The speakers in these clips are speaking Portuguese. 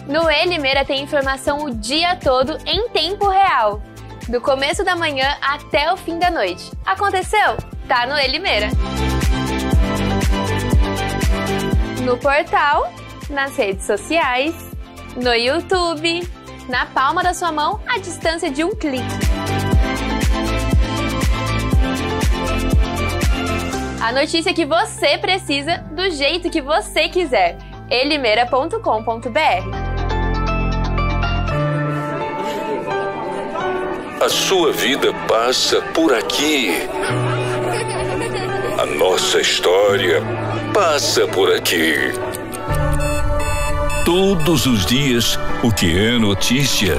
No E Limeira tem informação o dia todo em tempo real, do começo da manhã até o fim da noite. Aconteceu? Tá no E Limeira. No portal, nas redes sociais, no YouTube, na palma da sua mão, à distância de um clique. A notícia que você precisa, do jeito que você quiser. elimeira.com.br. A sua vida passa por aqui. A nossa história passa por aqui. Todos os dias, o que é notícia,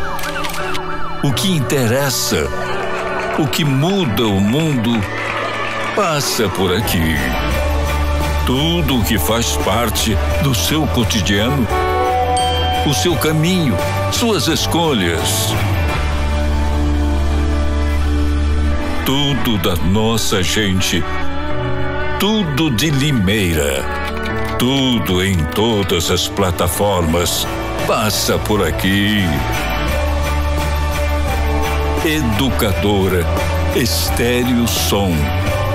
o que interessa, o que muda o mundo, passa por aqui. Tudo o que faz parte do seu cotidiano, o seu caminho, suas escolhas. Tudo da nossa gente. Tudo de Limeira. Tudo em todas as plataformas. Passa por aqui. Educadora Estéreo Som.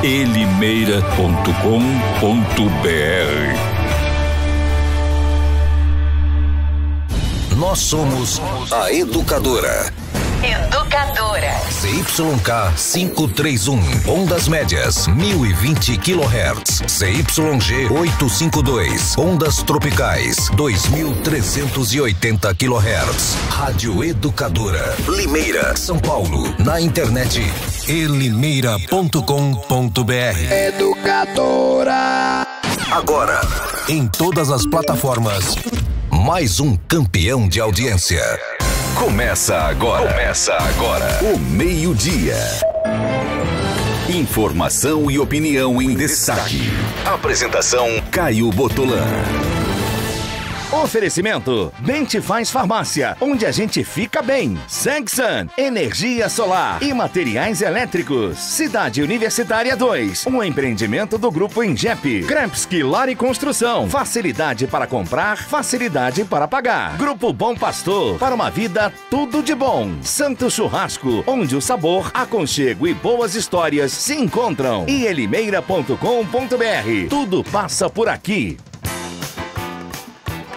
elimeira.com.br. Nós somos a Educadora. Educadora. CYK 531, ondas médias 1020 kHz. CYG 852, ondas tropicais 2380 kHz. Rádio Educadora, Limeira, São Paulo. Na internet elimeira.com.br. Educadora. Agora, em todas as plataformas, mais um campeão de audiência. Começa agora. O meio-dia. Informação e opinião em destaque. Apresentação Caio Botolan. Oferecimento Dentifaz Farmácia, onde a gente fica bem. Sangsan, energia solar e materiais elétricos. Cidade Universitária 2, um empreendimento do Grupo Ingep. Krempski Lari Construção, facilidade para comprar, facilidade para pagar. Grupo Bom Pastor, para uma vida tudo de bom. Santo Churrasco, onde o sabor, aconchego e boas histórias se encontram. E elimeira.com.br, tudo passa por aqui.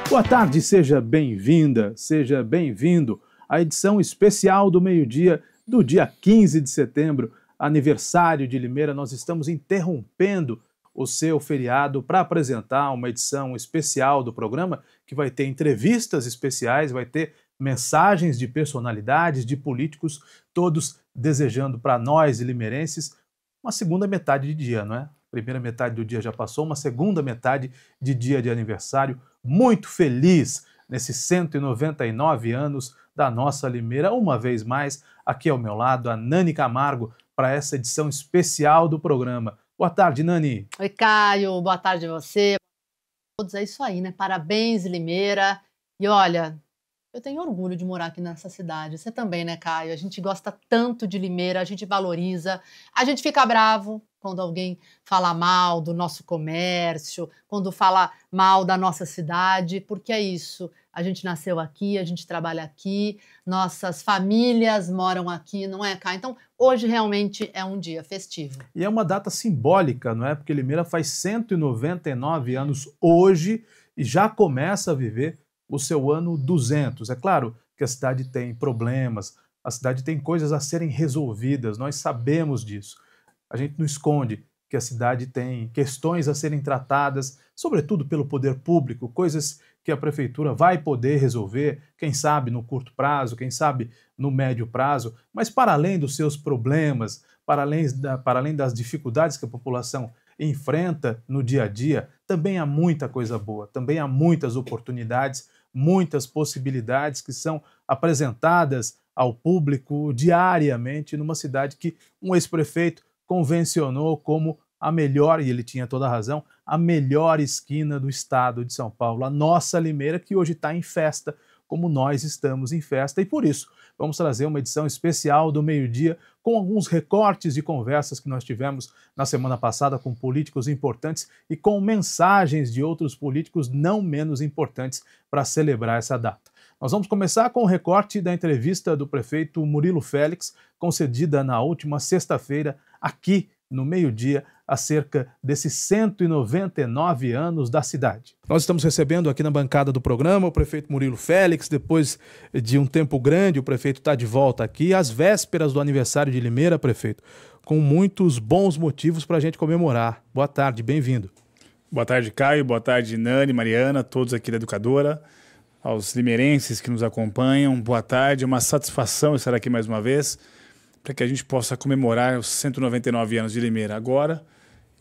Boa tarde, seja bem-vinda, seja bem-vindo à edição especial do meio-dia do dia 15 de setembro, aniversário de Limeira. Nós estamos interrompendo o seu feriado para apresentar uma edição especial do programa que vai ter entrevistas especiais, vai ter mensagens de personalidades, de políticos, todos desejando para nós limeirenses uma segunda metade de dia, não é? Primeira metade do dia já passou, uma segunda metade de dia de aniversário. Muito feliz nesses 199 anos da nossa Limeira. Uma vez mais, aqui ao meu lado, a Nani Camargo, para essa edição especial do programa. Boa tarde, Nani. Oi, Caio. Boa tarde a você. Todos, é isso aí, né? Parabéns, Limeira. E olha, eu tenho orgulho de morar aqui nessa cidade. Você também, né, Caio? A gente gosta tanto de Limeira, a gente valoriza, a gente fica bravo quando alguém fala mal do nosso comércio, quando fala mal da nossa cidade, porque é isso. A gente nasceu aqui, a gente trabalha aqui, nossas famílias moram aqui, não é, Caio? Então, hoje realmente é um dia festivo. E é uma data simbólica, não é? Porque Limeira faz 199 anos hoje e já começa a viver o seu ano 200. É claro que a cidade tem problemas, a cidade tem coisas a serem resolvidas, nós sabemos disso. A gente não esconde que a cidade tem questões a serem tratadas, sobretudo pelo poder público, coisas que a prefeitura vai poder resolver, quem sabe no curto prazo, quem sabe no médio prazo, mas para além dos seus problemas, para além das dificuldades que a população enfrenta no dia a dia, também há muita coisa boa, também há muitas oportunidades, muitas possibilidades que são apresentadas ao público diariamente numa cidade que um ex-prefeito convencionou como a melhor, e ele tinha toda a razão, a melhor esquina do estado de São Paulo, a nossa Limeira, que hoje está em festa, como nós estamos em festa, e por isso vamos trazer uma edição especial do meio-dia com alguns recortes de conversas que nós tivemos na semana passada com políticos importantes e com mensagens de outros políticos não menos importantes para celebrar essa data. Nós vamos começar com o recorte da entrevista do prefeito Murilo Félix, concedida na última sexta-feira, aqui no meio-dia, acerca desses 199 anos da cidade. Nós estamos recebendo aqui na bancada do programa o prefeito Murilo Félix. Depois de um tempo grande, o prefeito está de volta aqui, às vésperas do aniversário de Limeira, prefeito, com muitos bons motivos para a gente comemorar. Boa tarde, bem-vindo. Boa tarde, Caio. Boa tarde, Nani, Mariana, todos aqui da Educadora, aos limeirenses que nos acompanham. Boa tarde, é uma satisfação estar aqui mais uma vez para que a gente possa comemorar os 199 anos de Limeira agora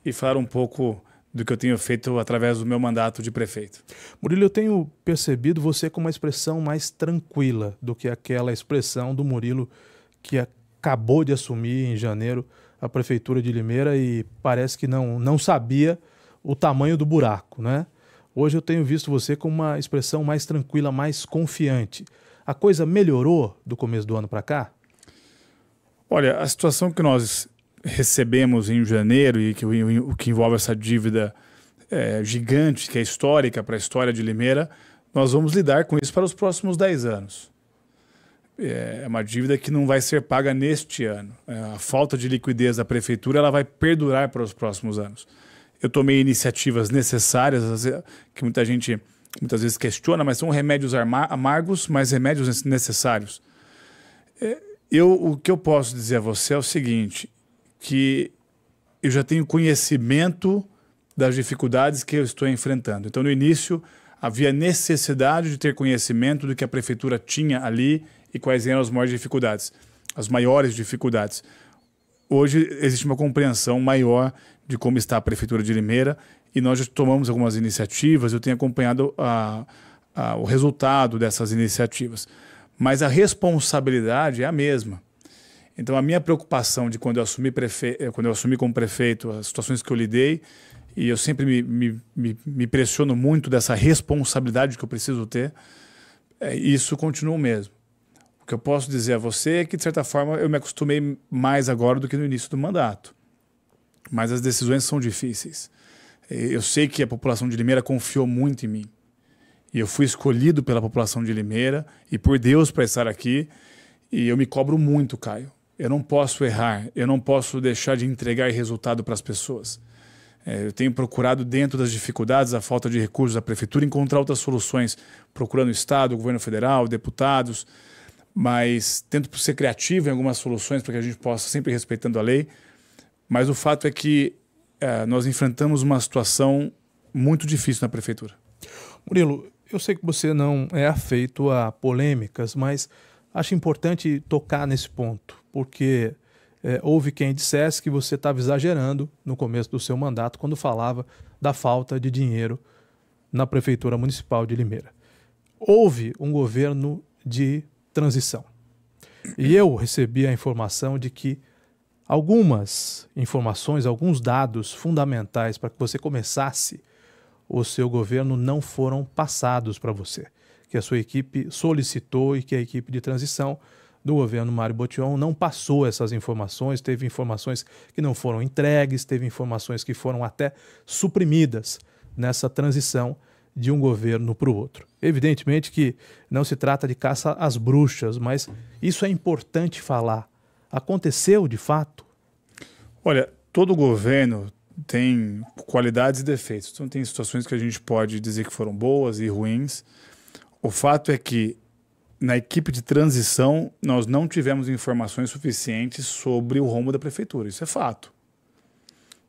e falar um pouco do que eu tenho feito através do meu mandato de prefeito. Murilo, eu tenho percebido você com uma expressão mais tranquila do que aquela expressão do Murilo que acabou de assumir em janeiro a prefeitura de Limeira e parece que não sabia o tamanho do buraco, né? Hoje eu tenho visto você com uma expressão mais tranquila, mais confiante. A coisa melhorou do começo do ano para cá? Olha, a situação que nós recebemos em janeiro e o que envolve essa dívida gigante, que é histórica para a história de Limeira, nós vamos lidar com isso para os próximos 10 anos. É uma dívida que não vai ser paga neste ano. A falta de liquidez da prefeitura ela vai perdurar para os próximos anos. Eu tomei iniciativas necessárias, que muita gente muitas vezes questiona, mas são remédios amargos, mas remédios necessários. O que eu posso dizer a você é o seguinte, que eu já tenho conhecimento das dificuldades que eu estou enfrentando. Então, no início, havia necessidade de ter conhecimento do que a prefeitura tinha ali e quais eram as maiores dificuldades. Hoje existe uma compreensão maior de como está a Prefeitura de Limeira e nós já tomamos algumas iniciativas, eu tenho acompanhado o resultado dessas iniciativas. Mas a responsabilidade é a mesma. Então a minha preocupação de quando eu assumi como prefeito, as situações que eu lidei, e eu sempre me pressiono muito dessa responsabilidade que eu preciso ter, isso continua o mesmo. O que eu posso dizer a você é que, de certa forma, eu me acostumei mais agora do que no início do mandato. Mas as decisões são difíceis. Eu sei que a população de Limeira confiou muito em mim. E eu fui escolhido pela população de Limeira e por Deus para estar aqui. E eu me cobro muito, Caio. Eu não posso errar, eu não posso deixar de entregar resultado para as pessoas. Eu tenho procurado, dentro das dificuldades, a falta de recursos da prefeitura, encontrar outras soluções, procurando o Estado, o governo federal, deputados, mas tento ser criativo em algumas soluções para que a gente possa, sempre respeitando a lei. Mas o fato é que nós enfrentamos uma situação muito difícil na prefeitura. Murilo, eu sei que você não é afeito a polêmicas, mas acho importante tocar nesse ponto, porque houve quem dissesse que você estava exagerando no começo do seu mandato quando falava da falta de dinheiro na Prefeitura Municipal de Limeira. Houve um governo de transição. E eu recebi a informação de que algumas informações, alguns dados fundamentais para que você começasse o seu governo não foram passados para você, que a sua equipe solicitou e que a equipe de transição do governo Mário Botion não passou essas informações, teve informações que não foram entregues, teve informações que foram até suprimidas nessa transição de um governo para o outro. Evidentemente que não se trata de caça às bruxas, mas isso é importante falar. Aconteceu de fato? Olha, todo governo tem qualidades e defeitos. Então tem situações que a gente pode dizer que foram boas e ruins. O fato é que na equipe de transição nós não tivemos informações suficientes sobre o rombo da prefeitura. Isso é fato.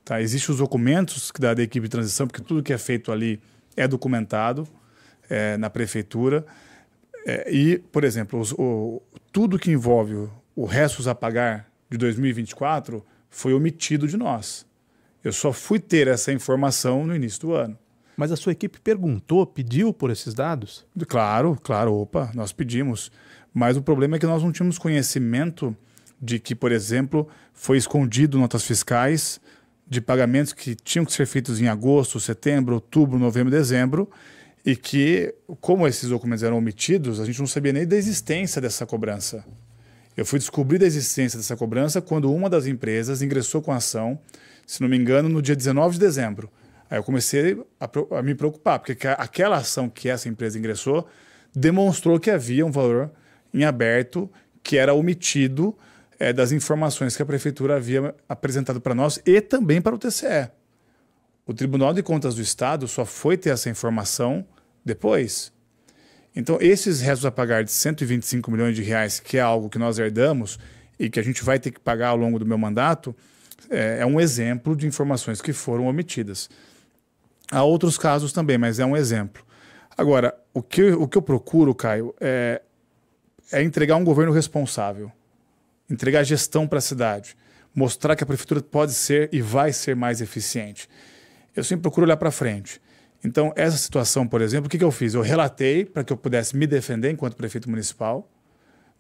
Tá? Existem os documentos da equipe de transição, porque tudo que é feito ali é documentado na prefeitura. E, por exemplo, tudo que envolve o restos a pagar de 2024 foi omitido de nós. Eu só fui ter essa informação no início do ano. Mas a sua equipe perguntou, pediu por esses dados? Claro, opa, nós pedimos. Mas o problema é que nós não tínhamos conhecimento de que, por exemplo, foi escondido notas fiscais de pagamentos que tinham que ser feitos em agosto, setembro, outubro, novembro, dezembro, e que, como esses documentos eram omitidos, a gente não sabia nem da existência dessa cobrança. Eu fui descobrir da existência dessa cobrança quando uma das empresas ingressou com a ação, se não me engano, no dia 19 de dezembro. Aí eu comecei a me preocupar, porque aquela ação que essa empresa ingressou demonstrou que havia um valor em aberto que era omitido das informações que a Prefeitura havia apresentado para nós e também para o TCE. O Tribunal de Contas do Estado só foi ter essa informação depois. Então, esses restos a pagar de 125 milhões de reais, que é algo que nós herdamos e que a gente vai ter que pagar ao longo do meu mandato, é um exemplo de informações que foram omitidas. Há outros casos também, mas é um exemplo. Agora, o que eu procuro, Caio, é entregar um governo responsável, entregar gestão para a cidade, mostrar que a prefeitura pode ser e vai ser mais eficiente. Eu sempre procuro olhar para frente. Então, essa situação, por exemplo, o que eu fiz? Eu relatei para que eu pudesse me defender enquanto prefeito municipal,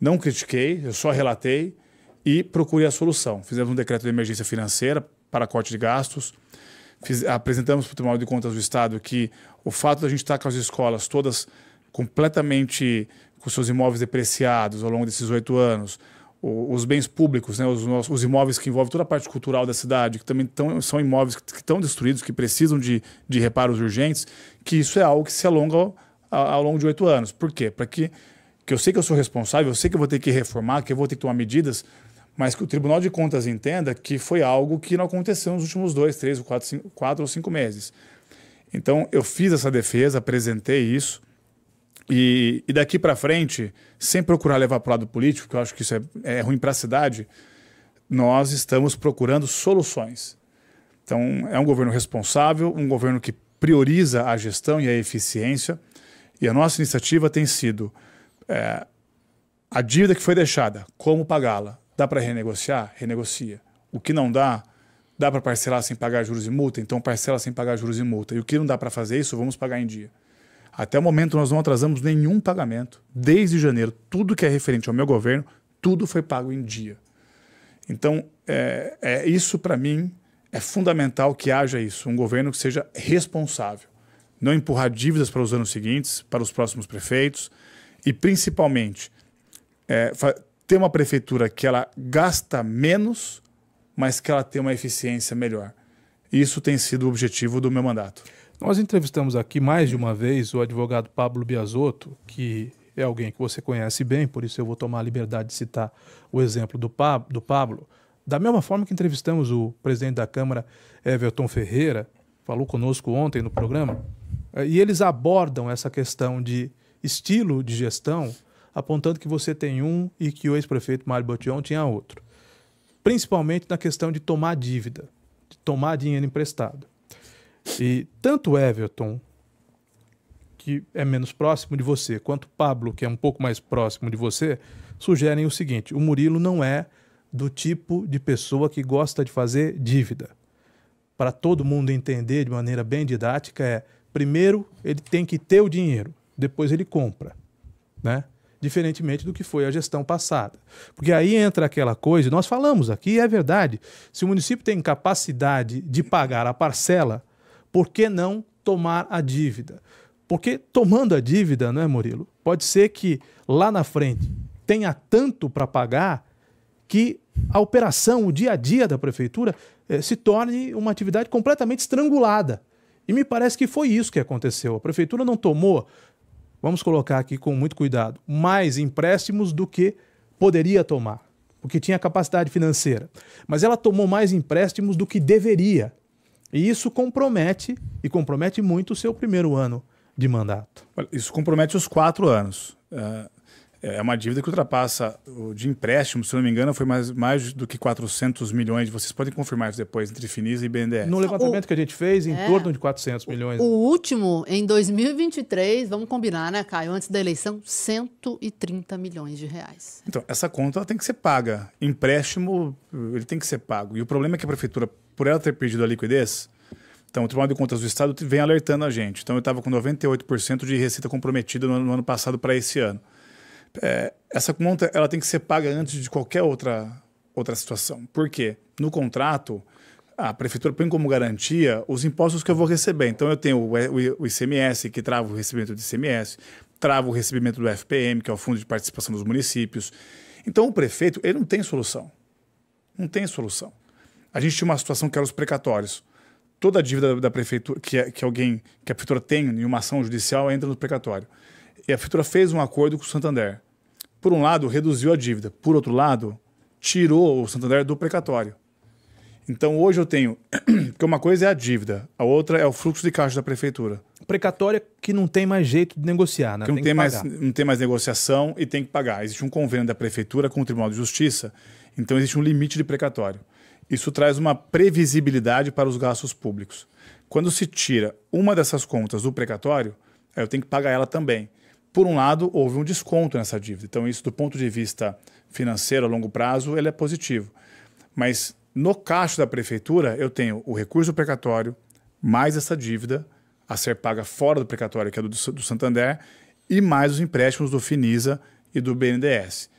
não critiquei, eu só relatei e procurei a solução. Fizemos um decreto de emergência financeira para corte de gastos, apresentamos para o Tribunal de Contas do Estado que o fato de a gente estar com as escolas todas completamente com seus imóveis depreciados ao longo desses 8 anos, os bens públicos, né, os imóveis que envolvem toda a parte cultural da cidade, que também são imóveis que estão destruídos, que precisam de reparos urgentes, que isso é algo que se alonga ao longo de 8 anos. Por quê? Para que eu sei que eu sou responsável, eu sei que eu vou ter que reformar, que eu vou ter que tomar medidas, mas que o Tribunal de Contas entenda que foi algo que não aconteceu nos últimos 2, 3, 4 ou 5 meses. Então, eu fiz essa defesa, apresentei isso, e daqui para frente, sem procurar levar para o lado político, que eu acho que isso é ruim para a cidade, nós estamos procurando soluções. Então, é um governo responsável, um governo que prioriza a gestão e a eficiência, e a nossa iniciativa tem sido a dívida que foi deixada, como pagá-la? Dá para renegociar? Renegocia. O que não dá para parcelar sem pagar juros e multa? Então parcela sem pagar juros e multa. E o que não dá para fazer isso, vamos pagar em dia. Até o momento nós não atrasamos nenhum pagamento. Desde janeiro, tudo que é referente ao meu governo, tudo foi pago em dia. Então, isso para mim é fundamental que haja isso. Um governo que seja responsável. Não empurrar dívidas para os anos seguintes, para os próximos prefeitos. E principalmente, ter uma prefeitura que ela gasta menos, mas que ela tem uma eficiência melhor. Isso tem sido o objetivo do meu mandato. Nós entrevistamos aqui mais de uma vez o advogado Pablo Biasotto, que é alguém que você conhece bem, por isso eu vou tomar a liberdade de citar o exemplo do Pablo. Da mesma forma que entrevistamos o presidente da Câmara, Everton Ferreira, falou conosco ontem no programa, e eles abordam essa questão de estilo de gestão, apontando que você tem um e que o ex-prefeito Mário Botion tinha outro. Principalmente na questão de tomar dívida, de tomar dinheiro emprestado. E tanto o Everton, que é menos próximo de você, quanto o Pablo, que é um pouco mais próximo de você, sugerem o seguinte: o Murilo não é do tipo de pessoa que gosta de fazer dívida. Para todo mundo entender de maneira bem didática, primeiro ele tem que ter o dinheiro, depois ele compra, né? Diferentemente do que foi a gestão passada. Porque aí entra aquela coisa, nós falamos aqui, é verdade, se o município tem capacidade de pagar a parcela, por que não tomar a dívida? Porque tomando a dívida, não é, Murilo? Pode ser que lá na frente tenha tanto para pagar que a operação, o dia a dia da prefeitura se torne uma atividade completamente estrangulada. E me parece que foi isso que aconteceu. A prefeitura não tomou, vamos colocar aqui com muito cuidado, mais empréstimos do que poderia tomar, porque tinha capacidade financeira. Mas ela tomou mais empréstimos do que deveria. E isso compromete, e compromete muito o seu primeiro ano de mandato. Isso compromete os 4 anos. É uma dívida que ultrapassa, de empréstimo, se não me engano, foi mais do que 400 milhões. Vocês podem confirmar isso depois, entre Finisa e BNDES. No levantamento que a gente fez, em torno de 400 milhões. O último, em 2023, vamos combinar, né, Caio? Antes da eleição, 130 milhões de reais. Então, essa conta ela tem que ser paga. Empréstimo, ele tem que ser pago. E o problema é que a prefeitura, por ela ter perdido a liquidez, então o Tribunal de Contas do Estado vem alertando a gente. Então, eu estava com 98% de receita comprometida no ano passado para esse ano. Essa conta ela tem que ser paga antes de qualquer outra situação. Por quê? No contrato, a prefeitura põe como garantia os impostos que eu vou receber. Então, eu tenho o ICMS, que trava o recebimento do ICMS, trava o recebimento do FPM, que é o Fundo de Participação dos Municípios. Então, o prefeito ele não tem solução. Não tem solução. A gente tinha uma situação que era os precatórios. Toda a dívida da prefeitura, que a prefeitura tem em uma ação judicial, entra no precatório. E a Prefeitura fez um acordo com o Santander. Por um lado, reduziu a dívida. Por outro lado, tirou o Santander do precatório. Então, hoje eu tenho... Porque uma coisa é a dívida, a outra é o fluxo de caixa da Prefeitura. Precatória que não tem mais jeito de negociar, né? Que não tem mais negociação e tem que pagar. Existe um convênio da Prefeitura com o Tribunal de Justiça, então existe um limite de precatório. Isso traz uma previsibilidade para os gastos públicos. Quando se tira uma dessas contas do precatório, eu tenho que pagar ela também. Por um lado, houve um desconto nessa dívida. Então, isso do ponto de vista financeiro a longo prazo, ele é positivo. Mas no caixa da Prefeitura, eu tenho o recurso do precatório, mais essa dívida a ser paga fora do precatório, que é do Santander, e mais os empréstimos do Finisa e do BNDES.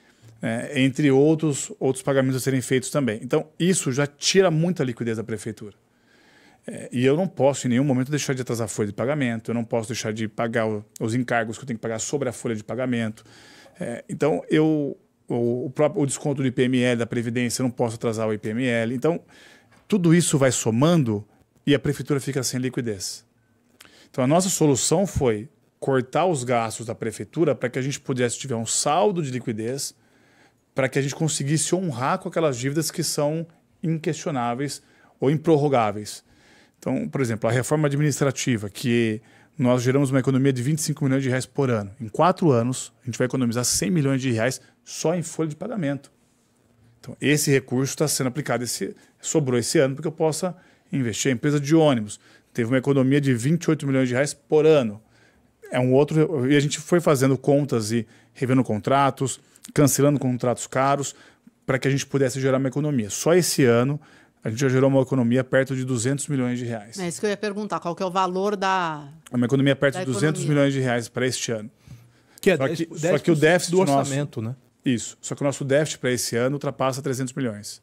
Entre outros pagamentos a serem feitos também. Então, isso já tira muita liquidez da Prefeitura. E eu não posso, em nenhum momento, deixar de atrasar a folha de pagamento, eu não posso deixar de pagar os encargos que eu tenho que pagar sobre a folha de pagamento. Então, o desconto do IPML, da Previdência, eu não posso atrasar o IPML. Então, tudo isso vai somando e a Prefeitura fica sem liquidez. Então, a nossa solução foi cortar os gastos da Prefeitura para que a gente pudesse tiver um saldo de liquidez, para que a gente conseguisse honrar com aquelas dívidas que são inquestionáveis ou improrrogáveis. Então, por exemplo, a reforma administrativa, que nós geramos uma economia de 25 milhões de reais por ano. Em 4 anos, a gente vai economizar 100 milhões de reais só em folha de pagamento. Então, esse recurso está sendo aplicado, sobrou esse ano, porque eu possa investir. A empresa de ônibus teve uma economia de 28 milhões de reais por ano. E a gente foi fazendo contas e revendo contratos, cancelando contratos caros, para que a gente pudesse gerar uma economia. Só esse ano, a gente já gerou uma economia perto de 200 milhões de reais. É isso que eu ia perguntar, qual que é o valor da... Uma economia perto de 200 milhões de reais para este ano. Que é só que o déficit do orçamento, né? Isso. Só que o nosso déficit para esse ano ultrapassa 300 milhões.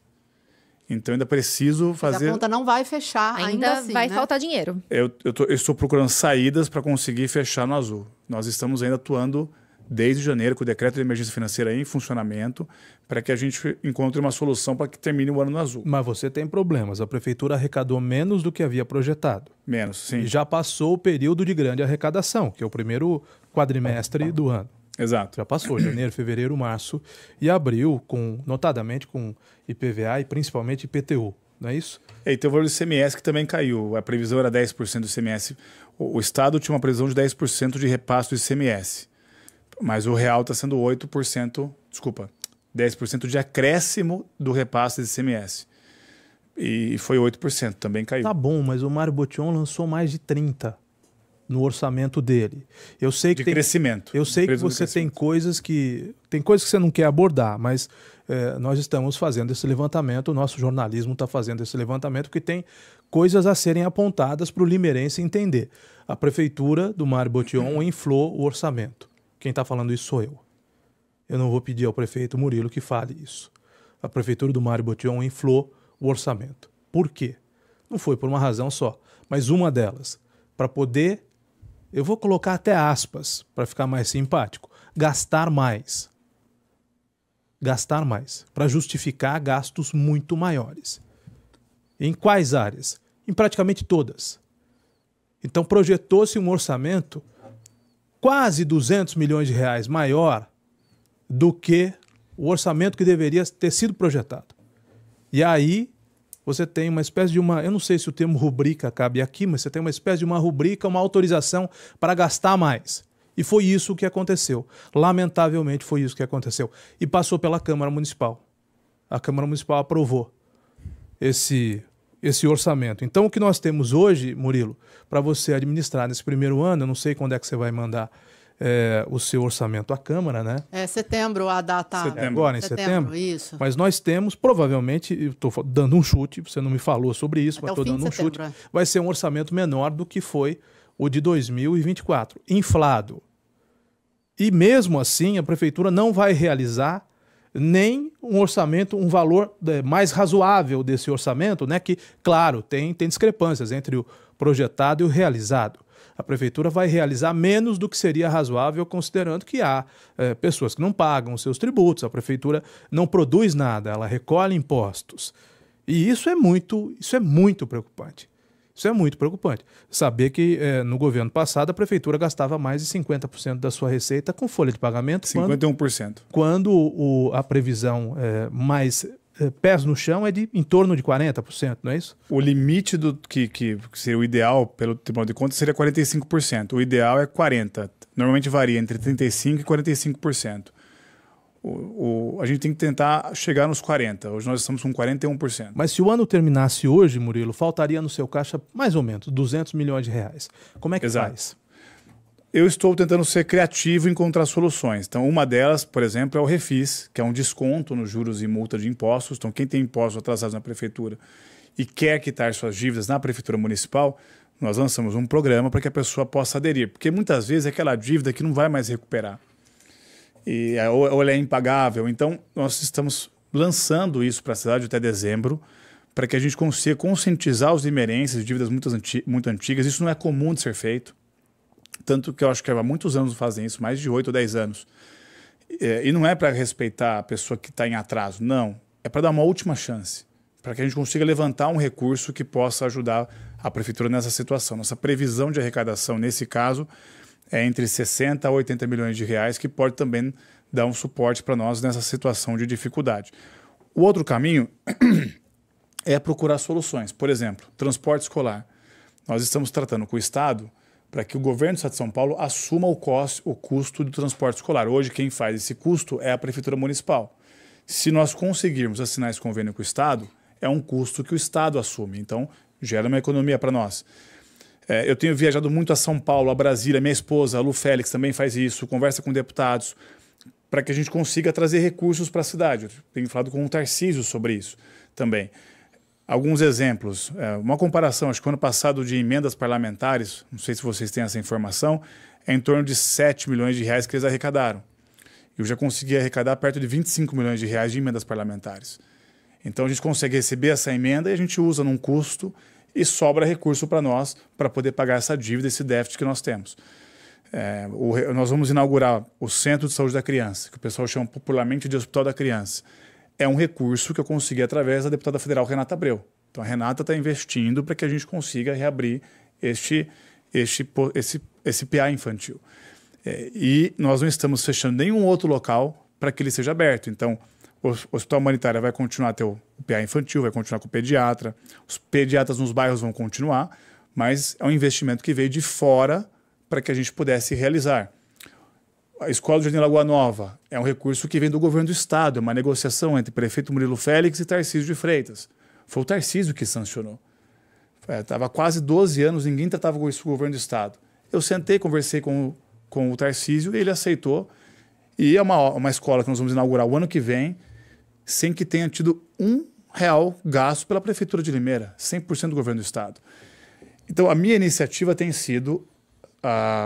Então ainda preciso fazer... Mas a conta não vai fechar ainda assim, vai né? faltar dinheiro. Eu estou procurando saídas para conseguir fechar no azul. Nós estamos ainda atuando desde janeiro com o decreto de emergência financeira em funcionamento para que a gente encontre uma solução para que termine o ano no azul. Mas você tem problemas. A Prefeitura arrecadou menos do que havia projetado. Menos, sim. E já passou o período de grande arrecadação, que é o primeiro quadrimestre do ano. Exato. Já passou, janeiro, fevereiro, março e abril, notadamente com IPVA e principalmente IPTU, não é isso? E tem o valor do ICMS que também caiu. A previsão era 10% do ICMS. O Estado tinha uma previsão de 10% de repasse do ICMS. Mas o real está sendo 8%, 10% de acréscimo do repasse do ICMS. E foi 8%, também caiu. Tá bom, mas o Mário Botion lançou mais de 30% no orçamento dele. Eu sei que crescimento. Eu sei que você tem coisas que você não quer abordar, mas nós estamos fazendo esse levantamento, o nosso jornalismo está fazendo esse levantamento, porque tem coisas a serem apontadas para o limeirense entender. A Prefeitura do Mário Botion inflou o orçamento. Quem está falando isso sou eu. Eu não vou pedir ao prefeito Murilo que fale isso. A Prefeitura do Mário Botion inflou o orçamento. Por quê? Não foi por uma razão só, mas uma delas, para poder, eu vou colocar até aspas, para ficar mais simpático, gastar mais. Gastar mais, para justificar gastos muito maiores. Em quais áreas? Em praticamente todas. Então projetou-se um orçamento quase 200 milhões de reais maior do que o orçamento que deveria ter sido projetado. E aí você tem uma espécie de eu não sei se o termo rubrica cabe aqui, mas você tem uma espécie de uma rubrica, uma autorização para gastar mais. E foi isso que aconteceu. Lamentavelmente foi isso que aconteceu. E passou pela Câmara Municipal. A Câmara Municipal aprovou esse orçamento. Então o que nós temos hoje, Murilo, para você administrar nesse primeiro ano, eu não sei quando é que você vai mandar o seu orçamento à Câmara, né? É setembro a data. Agora em setembro. Isso. Mas nós temos, provavelmente, eu estou dando um chute, você não me falou sobre isso, Até mas estou dando um chute, setembro, vai ser um orçamento menor do que foi o de 2024, inflado. E mesmo assim, a Prefeitura não vai realizar nem um orçamento, um valor mais razoável desse orçamento, né? Que, claro, tem discrepâncias entre o projetado e o realizado. A Prefeitura vai realizar menos do que seria razoável, considerando que há pessoas que não pagam os seus tributos, a Prefeitura não produz nada, ela recolhe impostos. E isso é muito preocupante. Isso é muito preocupante. Saber que no governo passado a prefeitura gastava mais de 50% da sua receita com folha de pagamento. 51%. Quando a previsão mais pés no chão é de em torno de 40%, não é isso? O limite que seria o ideal pelo Tribunal de Contas seria 45%. O ideal é 40%. Normalmente varia entre 35% e 45%. A gente tem que tentar chegar nos 40%. Hoje nós estamos com 41%. Mas se o ano terminasse hoje, Murilo, faltaria no seu caixa mais ou menos 200 milhões de reais. Como é que faz? Eu estou tentando ser criativo e encontrar soluções. Então, uma delas, por exemplo, é o Refis, que é um desconto nos juros e multa de impostos. Então, quem tem impostos atrasados na prefeitura e quer quitar suas dívidas na prefeitura municipal, nós lançamos um programa para que a pessoa possa aderir. Porque muitas vezes é aquela dívida que não vai mais recuperar. Ou ela é impagável. Então, nós estamos lançando isso para a cidade até dezembro, para que a gente consiga conscientizar os limeirenses de dívidas muito antigas. Isso não é comum de ser feito. Tanto que eu acho que há muitos anos fazem isso, mais de 8 ou 10 anos. E não é para respeitar a pessoa que está em atraso, não. É para dar uma última chance, para que a gente consiga levantar um recurso que possa ajudar a prefeitura nessa situação. Nossa previsão de arrecadação, nesse caso, é entre 60 a 80 milhões de reais, que pode também dar um suporte para nós nessa situação de dificuldade. O outro caminho é procurar soluções. Por exemplo, transporte escolar. Nós estamos tratando com o Estado para que o governo do Estado de São Paulo assuma o custo do transporte escolar. Hoje, quem faz esse custo é a Prefeitura Municipal. Se nós conseguirmos assinar esse convênio com o Estado, é um custo que o Estado assume. Então, gera uma economia para nós. Eu tenho viajado muito a São Paulo, a Brasília. Minha esposa, a Lu Félix, também faz isso, conversa com deputados, para que a gente consiga trazer recursos para a cidade. Eu tenho falado com o Tarcísio sobre isso também. Alguns exemplos. Uma comparação, acho que o ano passado de emendas parlamentares, não sei se vocês têm essa informação, é em torno de 7 milhões de reais que eles arrecadaram. Eu já consegui arrecadar perto de 25 milhões de reais de emendas parlamentares. Então a gente consegue receber essa emenda e a gente usa num custo e sobra recurso para nós para poder pagar essa dívida, esse déficit que nós temos. Nós vamos inaugurar o Centro de Saúde da Criança, que o pessoal chama popularmente de Hospital da Criança. É um recurso que eu consegui através da deputada federal Renata Abreu. Então a Renata está investindo para que a gente consiga reabrir esse PA infantil. E nós não estamos fechando nenhum outro local para que ele seja aberto. Então, o Hospital Humanitário vai continuar a ter o PA infantil, vai continuar com o pediatra, os pediatras nos bairros vão continuar, mas é um investimento que veio de fora para que a gente pudesse realizar. A Escola do Jardim Lagoa Nova é um recurso que vem do governo do Estado, é uma negociação entre o prefeito Murilo Félix e Tarcísio de Freitas. Foi o Tarcísio que sancionou. Estava quase 12 anos, ninguém tratava com isso com o governo do Estado. Eu sentei, conversei com o Tarcísio, ele aceitou, e é uma escola que nós vamos inaugurar o ano que vem, sem que tenha tido R$1 gasto pela Prefeitura de Limeira, 100% do governo do Estado. Então, a minha iniciativa tem sido,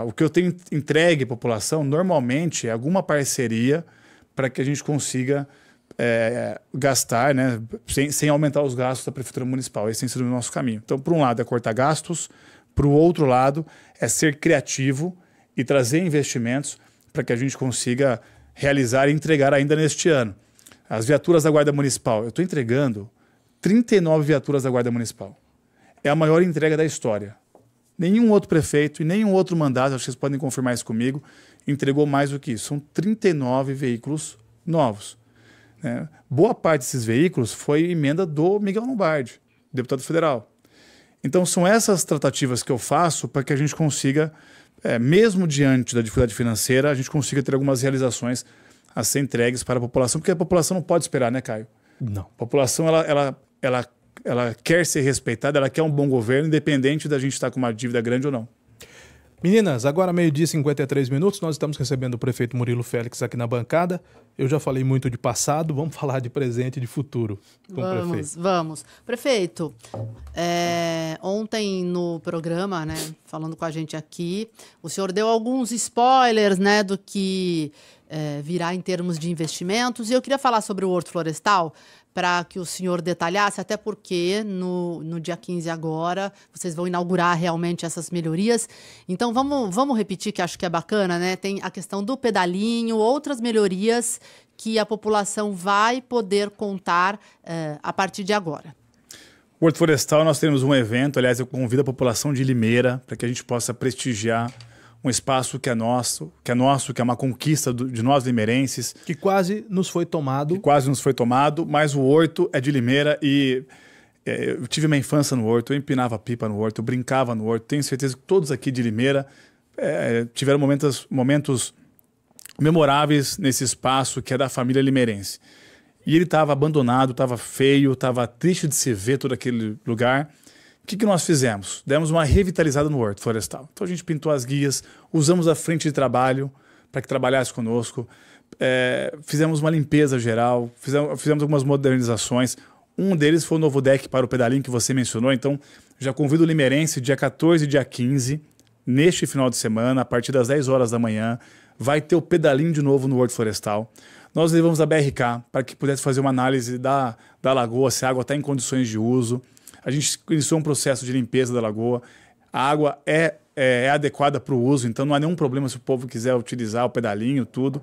o que eu tenho entregue à população, normalmente, é alguma parceria para que a gente consiga gastar, né, sem aumentar os gastos da Prefeitura Municipal. Esse tem sido o nosso caminho. Então, por um lado, é cortar gastos, para o outro lado, é ser criativo e trazer investimentos para que a gente consiga realizar e entregar ainda neste ano. As viaturas da Guarda Municipal. Eu estou entregando 39 viaturas da Guarda Municipal. É a maior entrega da história. Nenhum outro prefeito e nenhum outro mandato, acho que vocês podem confirmar isso comigo, entregou mais do que isso. São 39 veículos novos. Né? Boa parte desses veículos foi emenda do Miguel Lombardi, deputado federal. Então são essas tratativas que eu faço para que a gente consiga, mesmo diante da dificuldade financeira, a gente consiga ter algumas realizações a ser entregues para a população, porque a população não pode esperar, né, Caio? Não. A população, ela quer ser respeitada, ela quer um bom governo, independente da gente estar com uma dívida grande ou não. Meninas, agora 12h e 53 minutos, nós estamos recebendo o prefeito Murilo Félix aqui na bancada. Eu já falei muito de passado, vamos falar de presente e de futuro com o prefeito. Vamos. Prefeito, ontem no programa, né, falando com a gente aqui, o senhor deu alguns spoilers, né, do que virá em termos de investimentos, e eu queria falar sobre o Horto Florestal, para que o senhor detalhasse, até porque no dia 15 agora, vocês vão inaugurar realmente essas melhorias. Então, vamos repetir, que acho que é bacana, né? Tem a questão do pedalinho, outras melhorias que a população vai poder contar a partir de agora. O Horto Florestal, nós temos um evento, aliás, eu convido a população de Limeira para que a gente possa prestigiar um espaço que é nosso, que é uma conquista de nós limeirenses. Que quase nos foi tomado. Mas o Horto é de Limeira e eu tive minha infância no Horto, eu empinava pipa no Horto, eu brincava no Horto. Tenho certeza que todos aqui de Limeira tiveram momentos memoráveis nesse espaço que é da família limeirense. E ele estava abandonado, estava feio, estava triste de se ver todo aquele lugar. O que nós fizemos? Demos uma revitalizada no Horto Florestal. Então a gente pintou as guias, usamos a frente de trabalho para que trabalhasse conosco, fizemos uma limpeza geral, fizemos algumas modernizações. Um deles foi o novo deck para o pedalinho que você mencionou. Então já convido o limeirense, dia 14 e dia 15, neste final de semana, a partir das 10 horas da manhã, vai ter o pedalinho de novo no Horto Florestal. Nós levamos a BRK para que pudesse fazer uma análise da lagoa, se a água está em condições de uso. A gente iniciou um processo de limpeza da lagoa. A água é adequada para o uso, então não há nenhum problema se o povo quiser utilizar o pedalinho, tudo.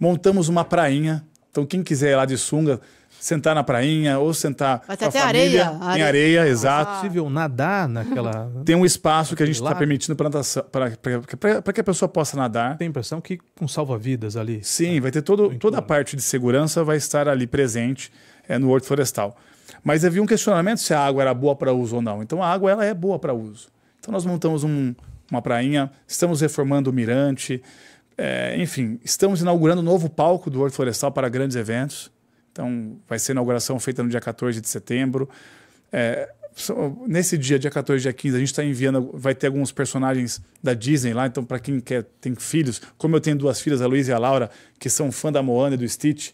Montamos uma prainha, então quem quiser ir lá de sunga, sentar na prainha ou sentar Vai com a ter família. areia. Em areia, exato. É possível nadar naquela... Tem um espaço que a gente está Lá. permitindo para que a pessoa possa nadar. Tem a impressão que com salva-vidas ali. Sim, vai ter toda a parte de segurança vai estar ali presente no Horto Florestal. Mas havia um questionamento se a água era boa para uso ou não. Então a água ela é boa para uso. Então nós montamos uma prainha, estamos reformando o mirante, enfim, estamos inaugurando um novo palco do Horto Florestal para grandes eventos. Então vai ser a inauguração feita no dia 14 de setembro. Nesse dia 14 e dia 15, a gente está enviando, vai ter alguns personagens da Disney lá, então para quem tem filhos, como eu tenho duas filhas, a Luísa e a Laura, que são fã da Moana e do Stitch,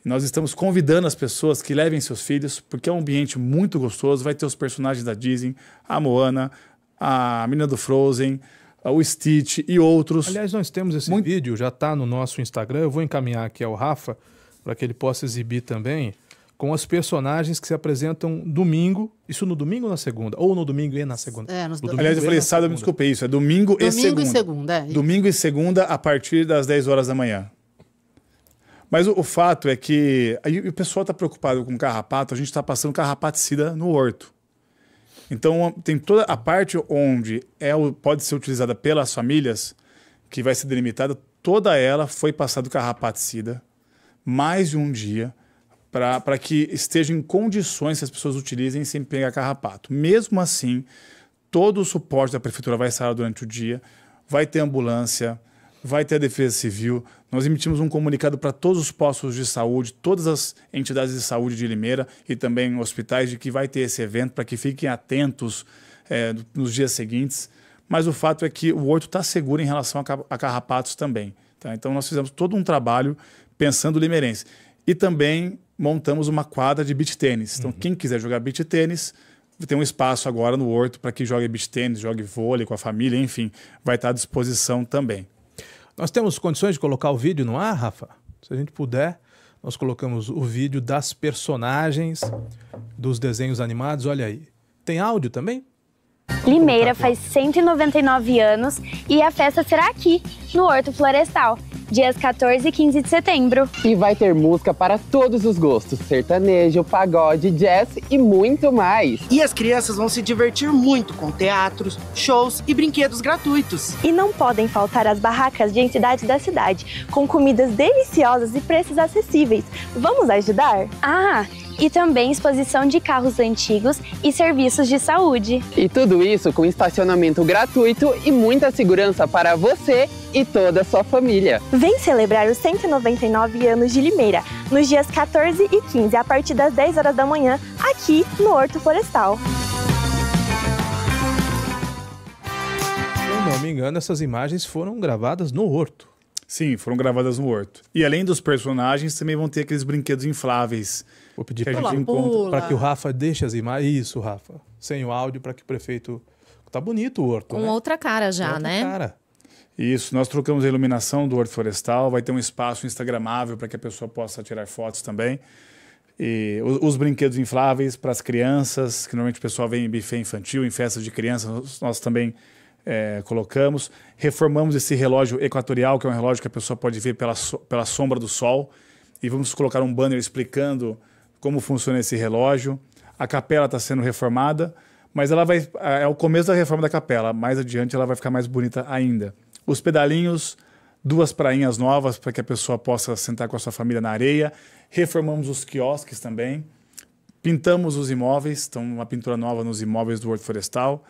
nós estamos convidando as pessoas que levem seus filhos, porque é um ambiente muito gostoso, vai ter os personagens da Disney, a Moana, a menina do Frozen, o Stitch e outros. Aliás, nós temos esse vídeo, já está no nosso Instagram, eu vou encaminhar aqui ao Rafa, para que ele possa exibir também, com os personagens que se apresentam domingo, isso no domingo ou na segunda? Ou no domingo e na segunda? Aliás, eu falei sábado, me desculpei, isso é domingo e segunda. Domingo e segunda, Domingo e segunda a partir das 10 horas da manhã. Mas o fato é que aí o pessoal está preocupado com carrapato, a gente está passando carrapaticida no horto. Então tem toda a parte onde pode ser utilizada pelas famílias, que vai ser delimitada, toda ela foi passado carrapaticida, mais de um dia, para que esteja em condições que as pessoas utilizem sem pegar carrapato. Mesmo assim, todo o suporte da prefeitura vai estar durante o dia, vai ter ambulância, vai ter a Defesa Civil. Nós emitimos um comunicado para todos os postos de saúde, todas as entidades de saúde de Limeira e também hospitais, de que vai ter esse evento, para que fiquem atentos nos dias seguintes. Mas o fato é que o horto está seguro em relação a carrapatos também. Tá? Então nós fizemos todo um trabalho pensando limeirense. E também montamos uma quadra de beach tênis. Então quem quiser jogar beach tênis, tem um espaço agora no horto para que jogue beach tênis, jogue vôlei com a família, enfim, vai estar à disposição também. Nós temos condições de colocar o vídeo no ar, Rafa? Se a gente puder, nós colocamos o vídeo das personagens, dos desenhos animados. Olha aí. Tem áudio também? Limeira faz 199 anos e a festa será aqui, no Horto Florestal, dias 14 e 15 de setembro. E vai ter música para todos os gostos, sertanejo, pagode, jazz e muito mais. E as crianças vão se divertir muito com teatros, shows e brinquedos gratuitos. E não podem faltar as barracas de entidades da cidade, com comidas deliciosas e preços acessíveis. Vamos ajudar? E também exposição de carros antigos e serviços de saúde. E tudo isso com estacionamento gratuito e muita segurança para você e toda a sua família. Vem celebrar os 199 anos de Limeira, nos dias 14 e 15, a partir das 10 horas da manhã, aqui no Horto Florestal. Se eu não me engano, essas imagens foram gravadas no horto. Sim, foram gravadas no horto. E além dos personagens, também vão ter aqueles brinquedos infláveis. Vou pedir para que o Rafa deixe as imagens. Isso, Rafa. Sem o áudio, para que o prefeito... Tá bonito o horto, Com outra cara já, outra né? Cara. Isso, nós trocamos a iluminação do Horto Florestal, vai ter um espaço instagramável para que a pessoa possa tirar fotos também. E os brinquedos infláveis para as crianças, que normalmente o pessoal vem em buffet infantil, em festas de crianças, nós também colocamos. Reformamos esse relógio equatorial, que é um relógio que a pessoa pode ver pela sombra do sol. E vamos colocar um banner explicando como funciona esse relógio. A capela está sendo reformada, mas ela vai, é o começo da reforma da capela. Mais adiante ela vai ficar mais bonita ainda. Os pedalinhos, 2 prainhas novas para que a pessoa possa sentar com a sua família na areia. Reformamos os quiosques também. Pintamos os imóveis, então uma pintura nova nos imóveis do Horto Florestal.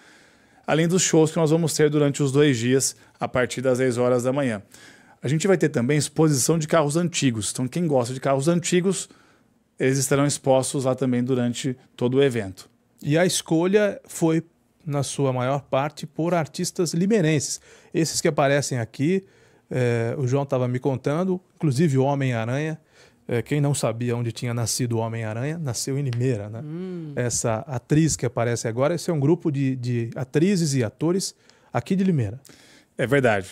Além dos shows que nós vamos ter durante os 2 dias, a partir das 10 horas da manhã. A gente vai ter também exposição de carros antigos. Então, quem gosta de carros antigos, eles estarão expostos lá também durante todo o evento. E a escolha foi, na sua maior parte, por artistas limeirenses. Esses que aparecem aqui, o João estava me contando, inclusive o Homem-Aranha. Quem não sabia onde tinha nascido o Homem-Aranha, nasceu em Limeira, né? Essa atriz que aparece agora, esse é um grupo de atrizes e atores aqui de Limeira. É verdade.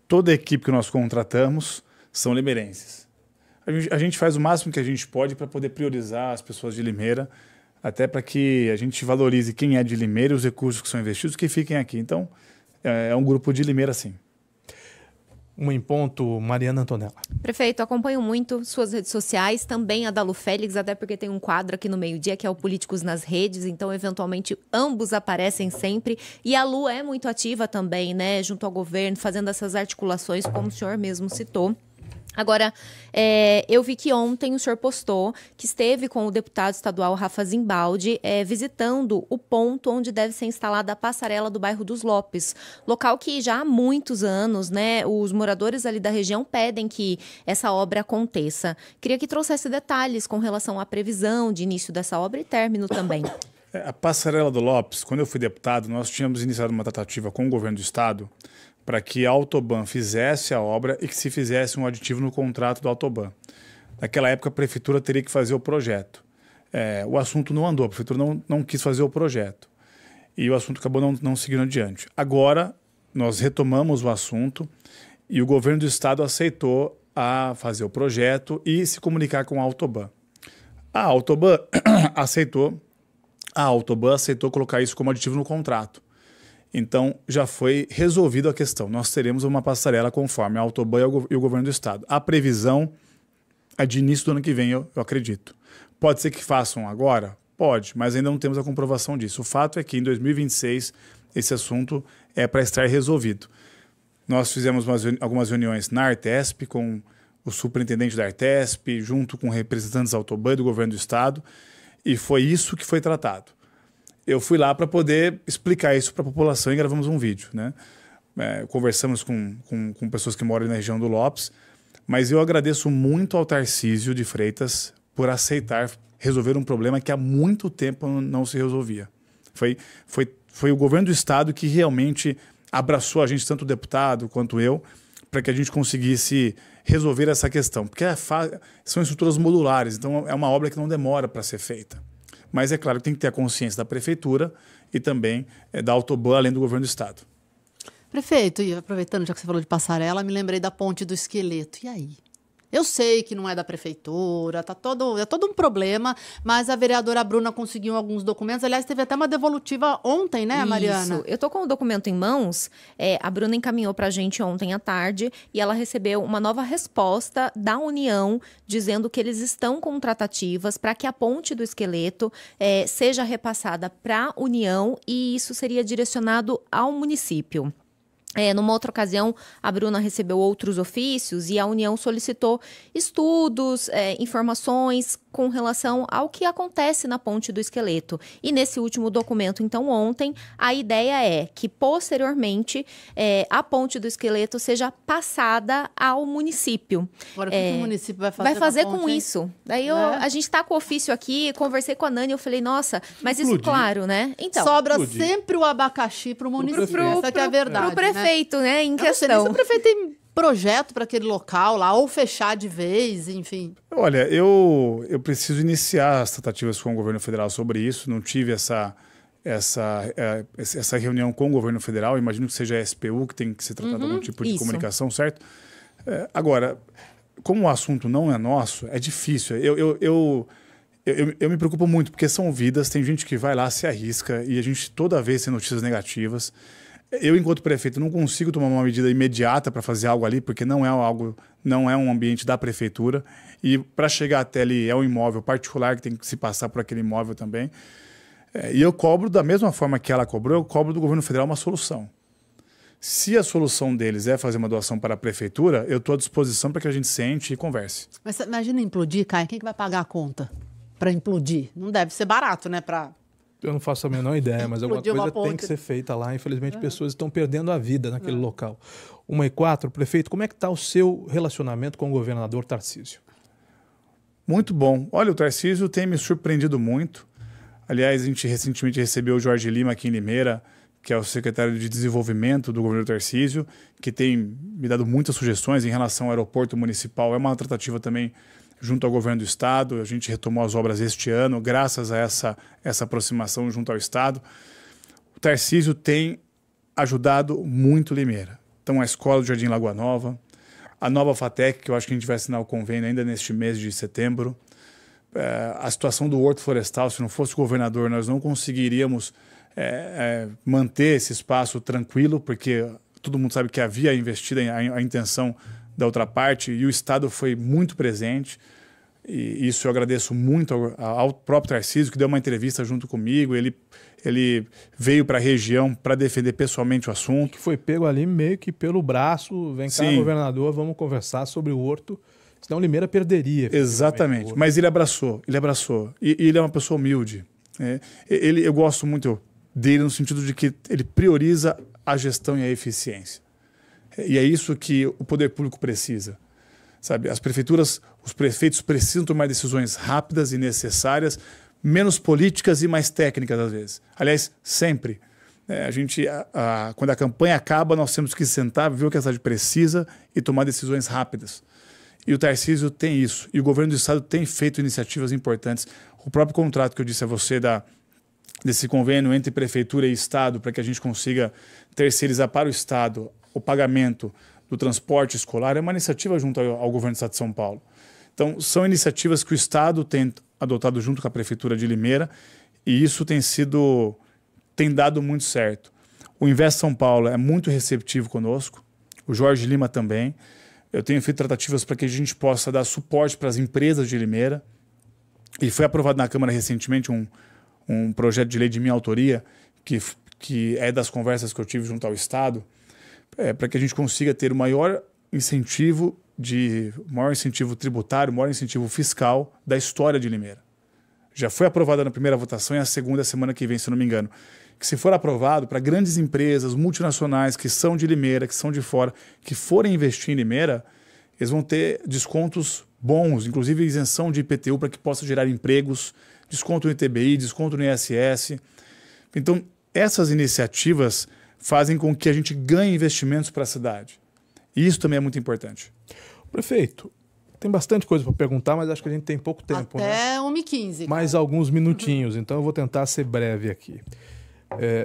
Toda a equipe que nós contratamos são limeirenses. A gente faz o máximo que a gente pode para poder priorizar as pessoas de Limeira, até para que a gente valorize quem é de Limeira e os recursos que são investidos que fiquem aqui. Então, é um grupo de Limeira, sim. Em ponto, Mariana Antonella. Prefeito, acompanho muito suas redes sociais, também a da Lu Félix, até porque tem um quadro aqui no meio-dia que é o Políticos nas Redes, então eventualmente ambos aparecem sempre. E a Lu é muito ativa também, né, junto ao governo, fazendo essas articulações, como o senhor mesmo citou. Agora, eu vi que ontem o senhor postou que esteve com o deputado estadual Rafa Zimbaldi visitando o ponto onde deve ser instalada a passarela do bairro dos Lopes, local que já há muitos anos, né, os moradores ali da região pedem que essa obra aconteça. Queria que trouxesse detalhes com relação à previsão de início dessa obra e término também. A passarela do Lopes, quando eu fui deputado, nós tínhamos iniciado uma tratativa com o governo do estado para que a Autoban fizesse a obra e que se fizesse um aditivo no contrato da Autoban. Naquela época, a prefeitura teria que fazer o projeto. O assunto não andou, a prefeitura não quis fazer o projeto. E o assunto acabou não seguindo adiante. Agora, nós retomamos o assunto e o governo do estado aceitou a fazer o projeto e se comunicar com a Autoban. A Autoban aceitou colocar isso como aditivo no contrato. Então, já foi resolvida a questão. Nós teremos uma passarela conforme a Autoban e o governo do estado. A previsão é de início do ano que vem, eu acredito. Pode ser que façam agora? Pode, mas ainda não temos a comprovação disso. O fato é que em 2026 esse assunto é para estar resolvido. Nós fizemos algumas reuniões na Artesp com o superintendente da Artesp, junto com representantes da Autoban e do governo do estado, e foi isso que foi tratado. Eu fui lá para poder explicar isso para a população e gravamos um vídeo, né? Conversamos com pessoas que moram na região do Lopes, mas eu agradeço muito ao Tarcísio de Freitas por aceitar resolver um problema que há muito tempo não se resolvia. Foi o governo do estado que realmente abraçou a gente, tanto o deputado quanto eu, para que a gente conseguisse resolver essa questão. Porque são estruturas modulares, então é uma obra que não demora para ser feita. Mas é claro que tem que ter a consciência da prefeitura e também da Autoban, além do governo do estado. Prefeito, e aproveitando já que você falou de passarela, me lembrei da Ponte do Esqueleto. E aí? Eu sei que não é da prefeitura, é todo um problema, mas a vereadora Bruna conseguiu alguns documentos. Aliás, teve até uma devolutiva ontem, né, Mariana? Isso. Eu tô com o documento em mãos. A Bruna encaminhou pra gente ontem à tarde e ela recebeu uma nova resposta da União dizendo que eles estão com tratativas para que a Ponte do Esqueleto seja repassada para a União e isso seria direcionado ao município. Numa outra ocasião, a Bruna recebeu outros ofícios e a União solicitou estudos, informações com relação ao que acontece na Ponte do Esqueleto. E nesse último documento, então, ontem, a ideia é que, posteriormente, a Ponte do Esqueleto seja passada ao município. Agora, o que o município vai fazer? Vai fazer com isso. Daí a gente está com o ofício aqui, conversei com a Nani, eu falei, nossa, mas isso, claro, né? Então, sobra sempre o abacaxi para o município. Essa que é a verdade, pro prefeito, né? Em questão. Não sei nem se o prefeito tem projeto para aquele local lá, ou fechar de vez, enfim. Olha, eu preciso iniciar as tratativas com o governo federal sobre isso. Não tive essa reunião com o governo federal. Imagino que seja a SPU que tem que ser tratado algum tipo de comunicação, certo? Agora, como o assunto não é nosso, é difícil. Eu me preocupo muito, porque são vidas, tem gente que vai lá, se arrisca, e a gente toda vez tem notícias negativas. Eu, enquanto prefeito, não consigo tomar uma medida imediata para fazer algo ali, porque não é um ambiente da prefeitura. E para chegar até ali é um imóvel particular que tem que se passar por aquele imóvel também. E eu cobro, da mesma forma que ela cobrou, eu cobro do governo federal uma solução. Se a solução deles é fazer uma doação para a prefeitura, eu estou à disposição para que a gente sente e converse. Mas você imagina implodir, Caio, quem que vai pagar a conta para implodir? Não deve ser barato, né? Eu não faço a menor ideia, mas alguma coisa tem que ser feita lá. Infelizmente, pessoas estão perdendo a vida naquele local. 1:04, prefeito, como é que está o seu relacionamento com o governador Tarcísio? Muito bom. Olha, o Tarcísio tem me surpreendido muito. Aliás, a gente recentemente recebeu o Jorge Lima aqui em Limeira, que é o secretário de Desenvolvimento do governo Tarcísio, que tem me dado muitas sugestões em relação ao aeroporto municipal. É uma tratativa também junto ao governo do Estado. A gente retomou as obras este ano, graças a essa aproximação junto ao Estado. O Tarcísio tem ajudado muito Limeira. Então, a Escola do Jardim Lagoa Nova, a nova FATEC, que eu acho que a gente vai assinar o convênio ainda neste mês de setembro. A situação do Horto Florestal, se não fosse o governador, nós não conseguiríamos manter esse espaço tranquilo, porque todo mundo sabe que havia investido a intenção da outra parte e o Estado foi muito presente. E isso eu agradeço muito ao próprio Tarcísio, que deu uma entrevista junto comigo. Ele veio para a região para defender pessoalmente o assunto. Que foi pego ali meio que pelo braço. Vem cá, governador, vamos conversar sobre o Horto. Senão Limeira perderia. Exatamente. Mas ele abraçou. E ele é uma pessoa humilde. Eu gosto muito dele no sentido de que ele prioriza a gestão e a eficiência. E é isso que o poder público precisa. Sabe, as prefeituras, os prefeitos precisam tomar decisões rápidas e necessárias, menos políticas e mais técnicas às vezes. Aliás, sempre. Quando a campanha acaba, nós temos que sentar, ver o que a cidade precisa e tomar decisões rápidas. E o Tarcísio tem isso. E o governo do Estado tem feito iniciativas importantes. O próprio contrato que eu disse a você desse convênio entre prefeitura e Estado para que a gente consiga terceirizar para o Estado o pagamento do transporte escolar é uma iniciativa junto ao governo do Estado de São Paulo. Então, são iniciativas que o Estado tem adotado junto com a Prefeitura de Limeira e isso tem dado muito certo. O Invest São Paulo é muito receptivo conosco, o Jorge Lima também. Eu tenho feito tratativas para que a gente possa dar suporte para as empresas de Limeira. E foi aprovado na Câmara recentemente um projeto de lei de minha autoria, que é das conversas que eu tive junto ao Estado, para que a gente consiga ter o maior incentivo tributário, o maior incentivo fiscal da história de Limeira. Já foi aprovada na primeira votação e a segunda semana que vem, se não me engano. Que se for aprovado para grandes empresas multinacionais que são de Limeira, que são de fora, que forem investir em Limeira, eles vão ter descontos bons, inclusive isenção de IPTU para que possa gerar empregos, desconto no ITBI, desconto no ISS. Então, essas iniciativas fazem com que a gente ganhe investimentos para a cidade. E isso também é muito importante. Prefeito, tem bastante coisa para perguntar, mas acho que a gente tem pouco tempo. Até 1h15. Mais alguns minutinhos, então eu vou tentar ser breve aqui.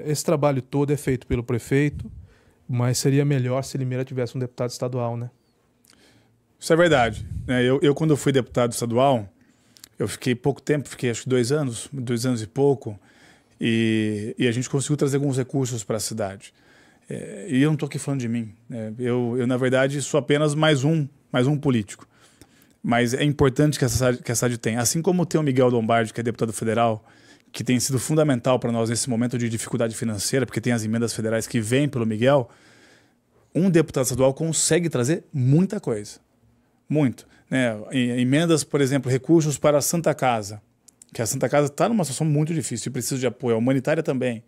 Esse trabalho todo é feito pelo prefeito, mas seria melhor se Limeira tivesse um deputado estadual, né? Isso é verdade. Eu quando eu fui deputado estadual, eu fiquei pouco tempo, fiquei acho que 2 anos e pouco, e a gente conseguiu trazer alguns recursos para a cidade. E eu não estou aqui falando de mim. Eu, na verdade, sou apenas mais um político. Mas é importante que a cidade tenha. Assim como tem o Miguel Lombardi, que é deputado federal, que tem sido fundamental para nós nesse momento de dificuldade financeira, porque tem as emendas federais que vêm pelo Miguel, um deputado estadual consegue trazer muita coisa. Muito. Emendas, por exemplo, recursos para a Santa Casa, que a Santa Casa está numa situação muito difícil e precisa de apoio, a humanitária também.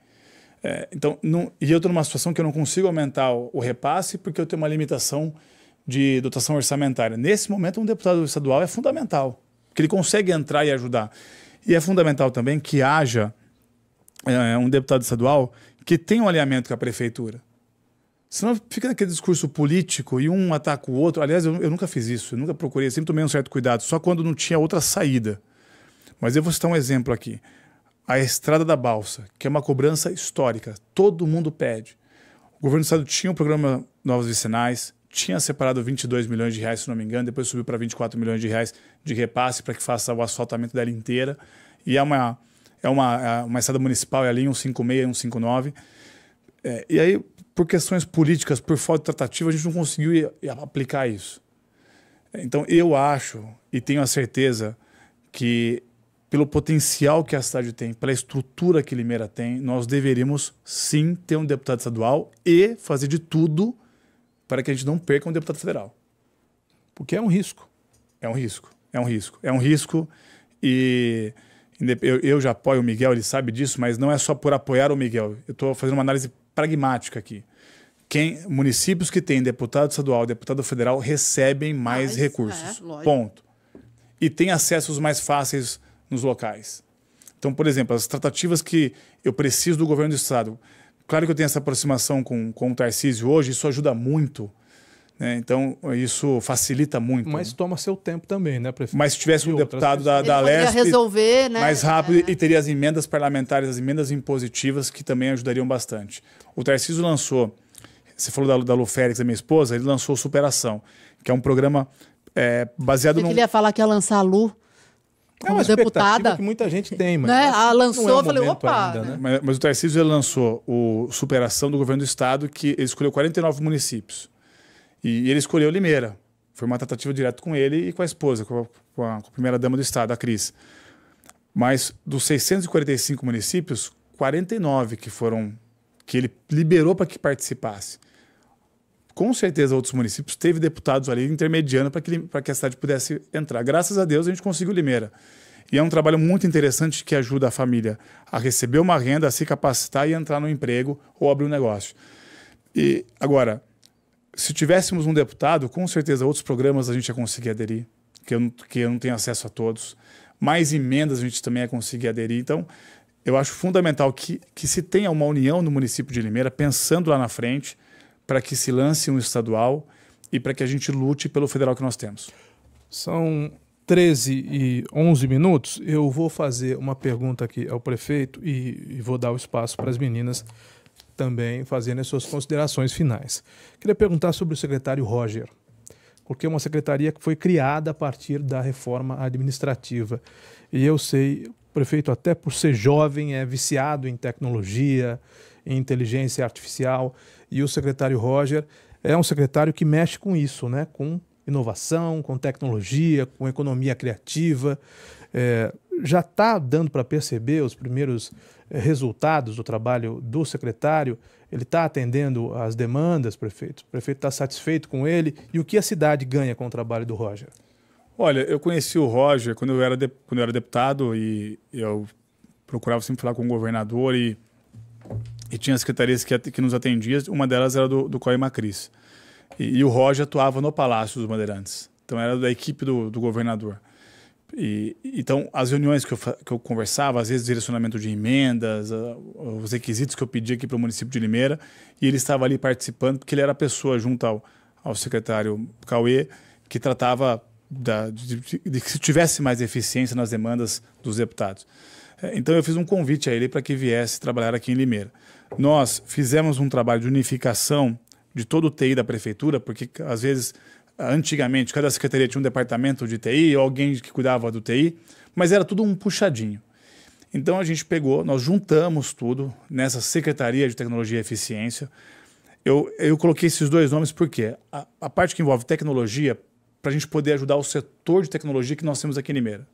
E eu estou numa situação que eu não consigo aumentar o repasse porque eu tenho uma limitação de dotação orçamentária. Nesse momento, um deputado estadual é fundamental, porque ele consegue entrar e ajudar. E é fundamental também que haja um deputado estadual que tenha um alinhamento com a prefeitura. Senão fica naquele discurso político e um ataca o outro. Aliás, eu nunca fiz isso, eu nunca procurei, eu sempre tomei um certo cuidado, só quando não tinha outra saída. Mas eu vou citar um exemplo aqui. A Estrada da Balsa, que é uma cobrança histórica, todo mundo pede. O governo do estado tinha o programa Novos Vicinais, tinha separado 22 milhões de reais, se não me engano, depois subiu para 24 milhões de reais de repasse para que faça o asfaltamento dela inteira. E é uma estrada municipal, é a linha 156 e 159. E aí, por questões políticas, por falta de tratativa, a gente não conseguiu aplicar isso. Então, eu acho e tenho a certeza que, pelo potencial que a cidade tem, pela estrutura que Limeira tem, nós deveríamos, sim, ter um deputado estadual e fazer de tudo para que a gente não perca um deputado federal. Porque é um risco. É um risco. É um risco. É um risco e eu já apoio o Miguel, ele sabe disso, mas não é só por apoiar o Miguel. Eu estou fazendo uma análise pragmática aqui. Municípios que têm deputado estadual, deputado federal, recebem mais recursos. Ponto. E têm acessos mais fáceis nos locais. Então, por exemplo, as tratativas que eu preciso do governo do estado. Claro que eu tenho essa aproximação com o Tarcísio hoje, isso ajuda muito. Né? Então, isso facilita muito. Mas toma seu tempo também, né, prefeito? Mas se tivesse um deputado da Leste, resolver, né? mais rápido, e teria as emendas parlamentares, as emendas impositivas, que também ajudariam bastante. O Tarcísio lançou, você falou da Lu Félix, da minha esposa, ele lançou Superação, que é um programa baseado no... Ele ia falar que ia lançar a Lu como deputada. Que muita gente tem, mas né? Lançou, eu falei, opa! Ainda, né? Mas o Tarcísio ele lançou o Superação do governo do estado, que ele escolheu 49 municípios. E ele escolheu Limeira. Foi uma tratativa direta com ele e com a esposa, com a primeira-dama do estado, a Cris. Mas dos 645 municípios, 49 que ele liberou para que participasse. Com certeza, outros municípios teve deputados ali intermediando para que a cidade pudesse entrar. Graças a Deus, a gente conseguiu Limeira. E é um trabalho muito interessante que ajuda a família a receber uma renda, a se capacitar e entrar no emprego ou abrir um negócio. E agora, se tivéssemos um deputado, com certeza outros programas a gente ia conseguir aderir, que eu não tenho acesso a todos. Mais emendas a gente também ia conseguir aderir. Então, eu acho fundamental que se tenha uma união no município de Limeira, pensando lá na frente, para que se lance um estadual e para que a gente lute pelo federal que nós temos. São 13h11. Eu vou fazer uma pergunta aqui ao prefeito e vou dar o espaço para as meninas também fazendo as suas considerações finais. Queria perguntar sobre o secretário Roger, porque é uma secretaria que foi criada a partir da reforma administrativa. E eu sei, o prefeito, até por ser jovem, é viciado em tecnologia, em inteligência artificial, e o secretário Roger é um secretário que mexe com isso, né? Com inovação, com tecnologia, com economia criativa. Já está dando para perceber os primeiros resultados do trabalho do secretário? Ele está atendendo às demandas, prefeito? O prefeito está satisfeito com ele? E o que a cidade ganha com o trabalho do Roger? Olha, eu conheci o Roger quando eu era deputado e eu procurava sempre falar com o governador e tinha secretarias que nos atendiam, uma delas era do COI Macris. E o Roger atuava no Palácio dos Bandeirantes, então era da equipe do governador. Então, as reuniões que eu conversava, às vezes direcionamento de emendas, os requisitos que eu pedia aqui para o município de Limeira, e ele estava ali participando, porque ele era a pessoa junto ao secretário Cauê, que tratava de que se tivesse mais eficiência nas demandas dos deputados. Então eu fiz um convite a ele para que viesse trabalhar aqui em Limeira. Nós fizemos um trabalho de unificação de todo o TI da prefeitura, porque às vezes, antigamente, cada secretaria tinha um departamento de TI ou alguém que cuidava do TI, mas era tudo um puxadinho. Então a gente nós juntamos tudo nessa Secretaria de Tecnologia e Eficiência. Eu coloquei esses dois nomes porque a parte que envolve tecnologia, para a gente poder ajudar o setor de tecnologia que nós temos aqui em Limeira.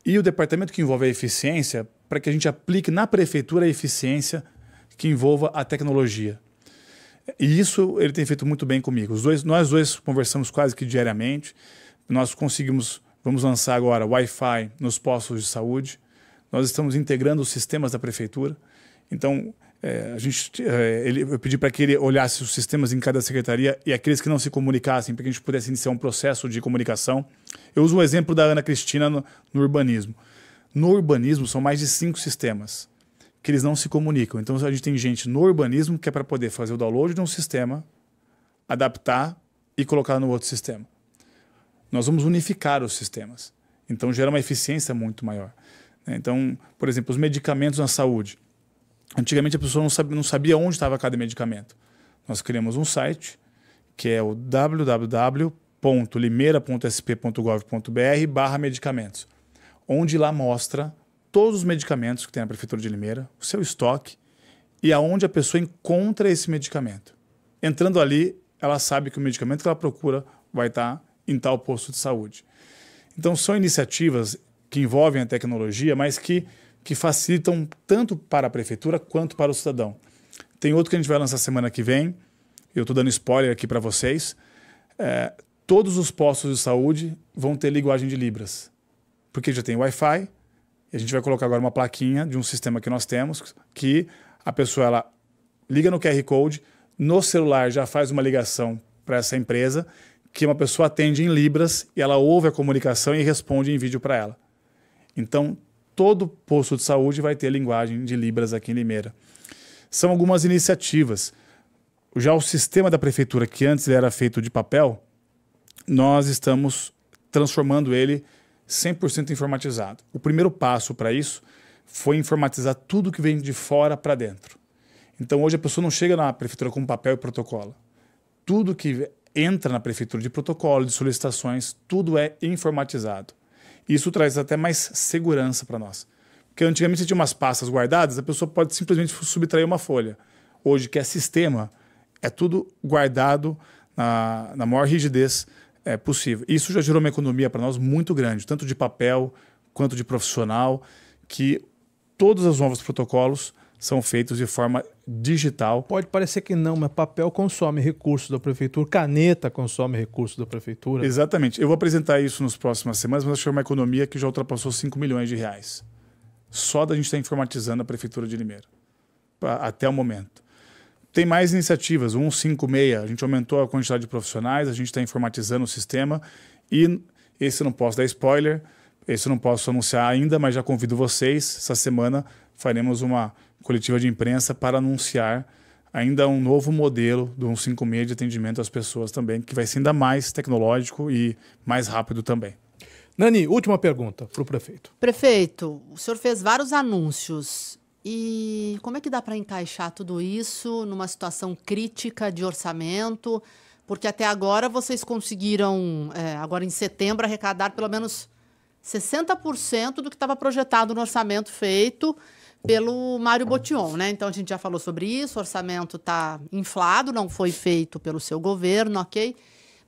E o departamento que envolve a eficiência, para que a gente aplique na prefeitura a eficiência que envolva a tecnologia. E isso ele tem feito muito bem comigo. Nós dois conversamos quase que diariamente. Nós vamos lançar agora Wi-Fi nos postos de saúde. Nós estamos integrando os sistemas da prefeitura. Então, eu pedi para que ele olhasse os sistemas em cada secretaria e aqueles que não se comunicassem, para que a gente pudesse iniciar um processo de comunicação. Eu uso o exemplo da Ana Cristina no urbanismo. No urbanismo, são mais de 5 sistemas que eles não se comunicam. Então, a gente tem gente no urbanismo que é para poder fazer o download de um sistema, adaptar e colocar no outro sistema. Nós vamos unificar os sistemas. Então, gera uma eficiência muito maior. Então, por exemplo, os medicamentos na saúde. Antigamente, a pessoa não sabia onde estava cada medicamento. Nós criamos um site, que é o www.limeira.sp.gov.br/medicamentos, onde lá mostra todos os medicamentos que tem na Prefeitura de Limeira, o seu estoque e aonde a pessoa encontra esse medicamento. Entrando ali, ela sabe que o medicamento que ela procura vai estar em tal posto de saúde. Então, são iniciativas que envolvem a tecnologia, mas que facilitam tanto para a prefeitura quanto para o cidadão. Tem outro que a gente vai lançar semana que vem, eu estou dando spoiler aqui para vocês. Todos os postos de saúde vão ter linguagem de Libras, porque já tem Wi-Fi, e a gente vai colocar agora uma plaquinha de um sistema que nós temos, que a pessoa ela liga no QR Code, no celular já faz uma ligação para essa empresa, que uma pessoa atende em Libras e ela ouve a comunicação e responde em vídeo para ela. Então, todo posto de saúde vai ter linguagem de Libras aqui em Limeira. São algumas iniciativas. Já o sistema da prefeitura, que antes era feito de papel, nós estamos transformando ele 100% informatizado. O primeiro passo para isso foi informatizar tudo que vem de fora para dentro. Então, hoje a pessoa não chega na prefeitura com papel e protocolo. Tudo que entra na prefeitura de protocolo, de solicitações, tudo é informatizado. Isso traz até mais segurança para nós. Porque antigamente você tinha umas pastas guardadas, a pessoa pode simplesmente subtrair uma folha. Hoje, que é sistema, é tudo guardado na maior rigidez possível. Isso já gerou uma economia para nós muito grande, tanto de papel quanto de profissional, que todos os novos protocolos são feitos de forma digital. Pode parecer que não, mas papel consome recursos da prefeitura, caneta consome recursos da prefeitura. Exatamente. Eu vou apresentar isso nas próximas semanas, mas acho que é uma economia que já ultrapassou 5 milhões de reais. Só da gente estar informatizando a prefeitura de Limeira, até o momento. Tem mais iniciativas, 156, a gente aumentou a quantidade de profissionais, a gente está informatizando o sistema e esse eu não posso dar spoiler, esse eu não posso anunciar ainda, mas já convido vocês, essa semana faremos uma coletiva de imprensa para anunciar ainda um novo modelo do 156 de atendimento às pessoas também, que vai ser ainda mais tecnológico e mais rápido também. Nani, última pergunta para o prefeito. Prefeito, o senhor fez vários anúncios. E como é que dá para encaixar tudo isso numa situação crítica de orçamento? Porque até agora vocês conseguiram, agora em setembro, arrecadar pelo menos 60% do que estava projetado no orçamento feito pelo Mário Botion, né? Então a gente já falou sobre isso, o orçamento está inflado, não foi feito pelo seu governo, ok?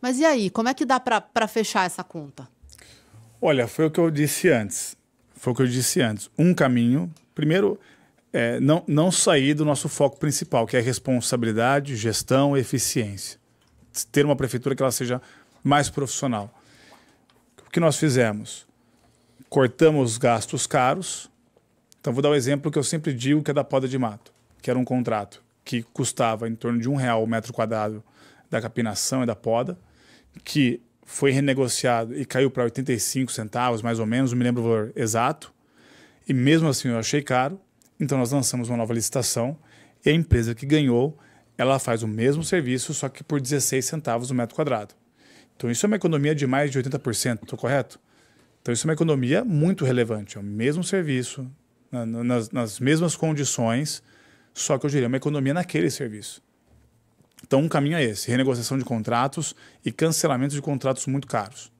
Mas e aí, como é que dá para fechar essa conta? Olha, foi o que eu disse antes. Um caminho, primeiro, não sair do nosso foco principal, que é responsabilidade, gestão e eficiência. Ter uma prefeitura que ela seja mais profissional. O que nós fizemos? Cortamos gastos caros. Então, vou dar o exemplo que eu sempre digo, que é da poda de mato, que era um contrato que custava em torno de R$1 o metro quadrado da capinação e da poda, que foi renegociado e caiu para 85 centavos, mais ou menos, não me lembro o valor exato, e mesmo assim eu achei caro. Então nós lançamos uma nova licitação e a empresa que ganhou, ela faz o mesmo serviço, só que por 16 centavos o metro quadrado. Então isso é uma economia de mais de 80%, estou correto? Então isso é uma economia muito relevante, é o mesmo serviço, nas mesmas condições, só que eu diria uma economia naquele serviço. Então um caminho é esse, renegociação de contratos e cancelamento de contratos muito caros.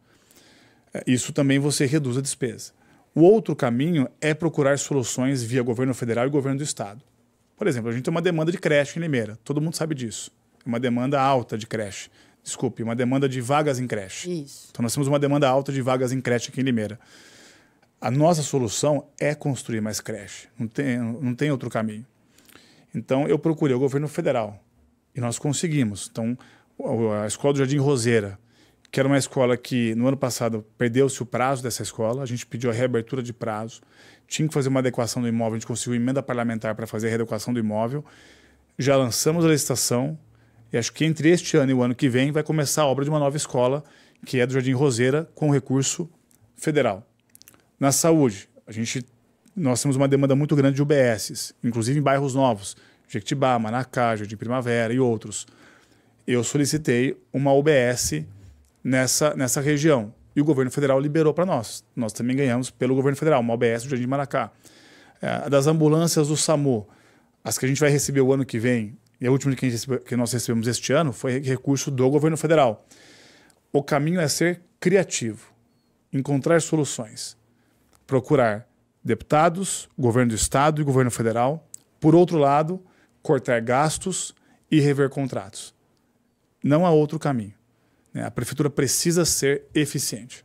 Isso também você reduz a despesa. O outro caminho é procurar soluções via governo federal e governo do estado. Por exemplo, a gente tem uma demanda de creche em Limeira, todo mundo sabe disso. É uma demanda alta de creche. Desculpe, uma demanda de vagas em creche. Isso. Então nós temos uma demanda alta de vagas em creche aqui em Limeira. A nossa solução é construir mais creche, não tem outro caminho. Então eu procurei o governo federal e nós conseguimos. Então a escola do Jardim Roseira, que era uma escola que no ano passado perdeu-se o prazo dessa escola, a gente pediu a reabertura de prazo, tinha que fazer uma adequação do imóvel, a gente conseguiu emenda parlamentar para fazer a readequação do imóvel, já lançamos a licitação e acho que entre este ano e o ano que vem vai começar a obra de uma nova escola, que é do Jardim Roseira, com recurso federal. Na saúde, nós temos uma demanda muito grande de UBSs, inclusive em bairros novos, Jequitibá, Manacá, Jardim Primavera e outros. Eu solicitei uma UBS nessa região e o governo federal liberou para nós. Nós também ganhamos pelo governo federal, uma UBS do Jardim Maracá. Das ambulâncias do SAMU, as que a gente vai receber o ano que vem, e a última que nós recebemos este ano foi recurso do governo federal. O caminho é ser criativo, encontrar soluções, procurar deputados, governo do estado e governo federal. Por outro lado, cortar gastos e rever contratos. Não há outro caminho. A prefeitura precisa ser eficiente.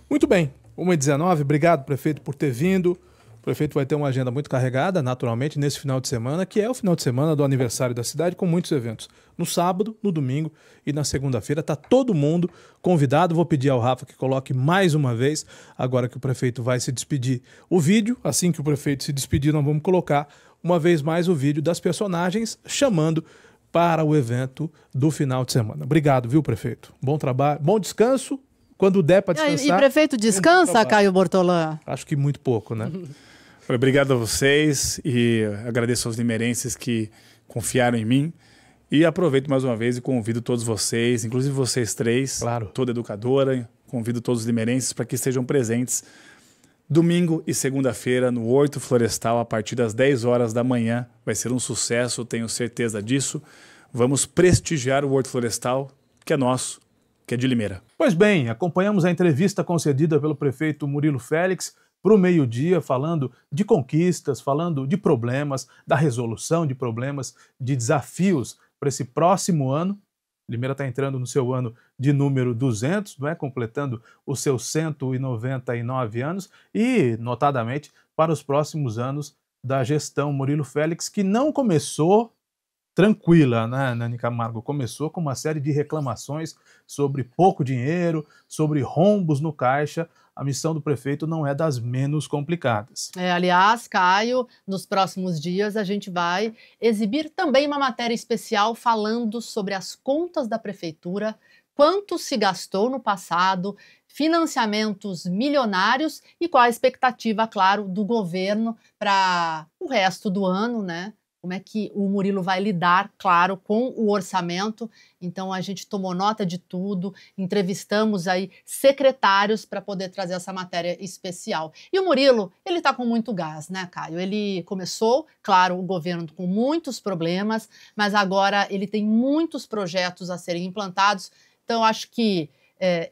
Muito bem. 1h19, obrigado, prefeito, por ter vindo. O prefeito vai ter uma agenda muito carregada, naturalmente, nesse final de semana, que é o final de semana do aniversário da cidade, com muitos eventos. No sábado, no domingo e na segunda-feira. Está todo mundo convidado. Vou pedir ao Rafa que coloque mais uma vez, agora que o prefeito vai se despedir, o vídeo. Assim que o prefeito se despedir, nós vamos colocar uma vez mais o vídeo das personagens chamando para o evento do final de semana. Obrigado, viu, prefeito? Bom trabalho, bom descanso. Quando der para descansar... E prefeito, descansa, Caio Bortolã? Acho que muito pouco, né? Obrigado a vocês e agradeço aos limeirenses que confiaram em mim. E aproveito mais uma vez e convido todos vocês, inclusive vocês três, claro, toda educadora, convido todos os limeirenses para que estejam presentes domingo e segunda-feira no Horto Florestal a partir das 10 horas da manhã. Vai ser um sucesso, tenho certeza disso. Vamos prestigiar o Horto Florestal, que é nosso, que é de Limeira. Pois bem, acompanhamos a entrevista concedida pelo prefeito Murilo Félix para o meio-dia, falando de conquistas, falando de problemas, da resolução de problemas, de desafios para esse próximo ano. Limeira está entrando no seu ano de número 200, não é? Completando os seus 199 anos e, notadamente, para os próximos anos da gestão Murilo Félix, que não começou tranquila, né, Nani Camargo? Começou com uma série de reclamações sobre pouco dinheiro, sobre rombos no caixa. A missão do prefeito não é das menos complicadas. Aliás, Caio, nos próximos dias a gente vai exibir também uma matéria especial falando sobre as contas da prefeitura, quanto se gastou no passado, financiamentos milionários e qual a expectativa, claro, do governo para o resto do ano, né? Como é que o Murilo vai lidar, claro, com o orçamento. Então, a gente tomou nota de tudo, entrevistamos aí secretários para poder trazer essa matéria especial. E o Murilo, ele está com muito gás, né, Caio? Ele começou, claro, o governo com muitos problemas, mas agora ele tem muitos projetos a serem implantados. Então, eu acho que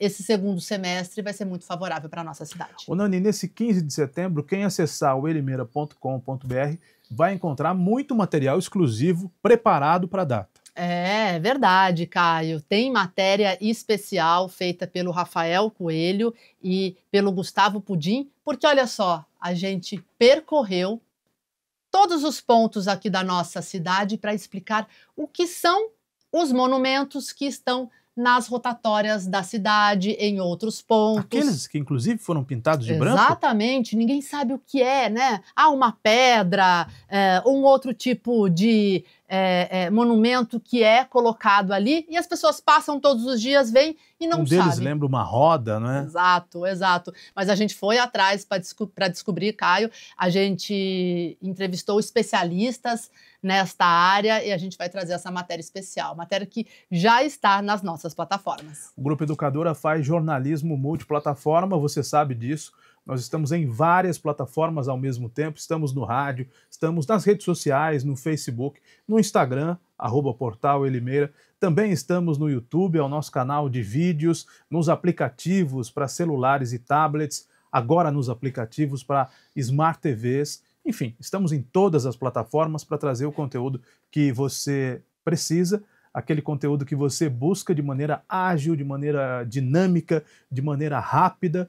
esse segundo semestre vai ser muito favorável para a nossa cidade. Ô Nani, nesse 15 de setembro, quem acessar o elimeira.com.br vai encontrar muito material exclusivo preparado para a data. É verdade, Caio. Tem matéria especial feita pelo Rafael Coelho e pelo Gustavo Pudim, porque olha só, a gente percorreu todos os pontos aqui da nossa cidade para explicar o que são os monumentos que estão nas rotatórias da cidade, em outros pontos. Aqueles que, inclusive, foram pintados de branco? Exatamente, ninguém sabe o que é, né? Uma pedra, um outro tipo de monumento que é colocado ali, e as pessoas passam todos os dias, vêm e não sabem. Um deles lembra uma roda, não é? Exato, exato. Mas a gente foi atrás para descobrir, Caio, a gente entrevistou especialistas nesta área e a gente vai trazer essa matéria especial, matéria que já está nas nossas plataformas. O Grupo Educadora faz jornalismo multiplataforma, você sabe disso. Nós estamos em várias plataformas ao mesmo tempo, estamos no rádio, estamos nas redes sociais, no Facebook, no Instagram, @Portal Elimeira. Também estamos no YouTube, é o nosso canal de vídeos, nos aplicativos para celulares e tablets, agora nos aplicativos para Smart TVs. Enfim, estamos em todas as plataformas para trazer o conteúdo que você precisa, aquele conteúdo que você busca de maneira ágil, de maneira dinâmica, de maneira rápida,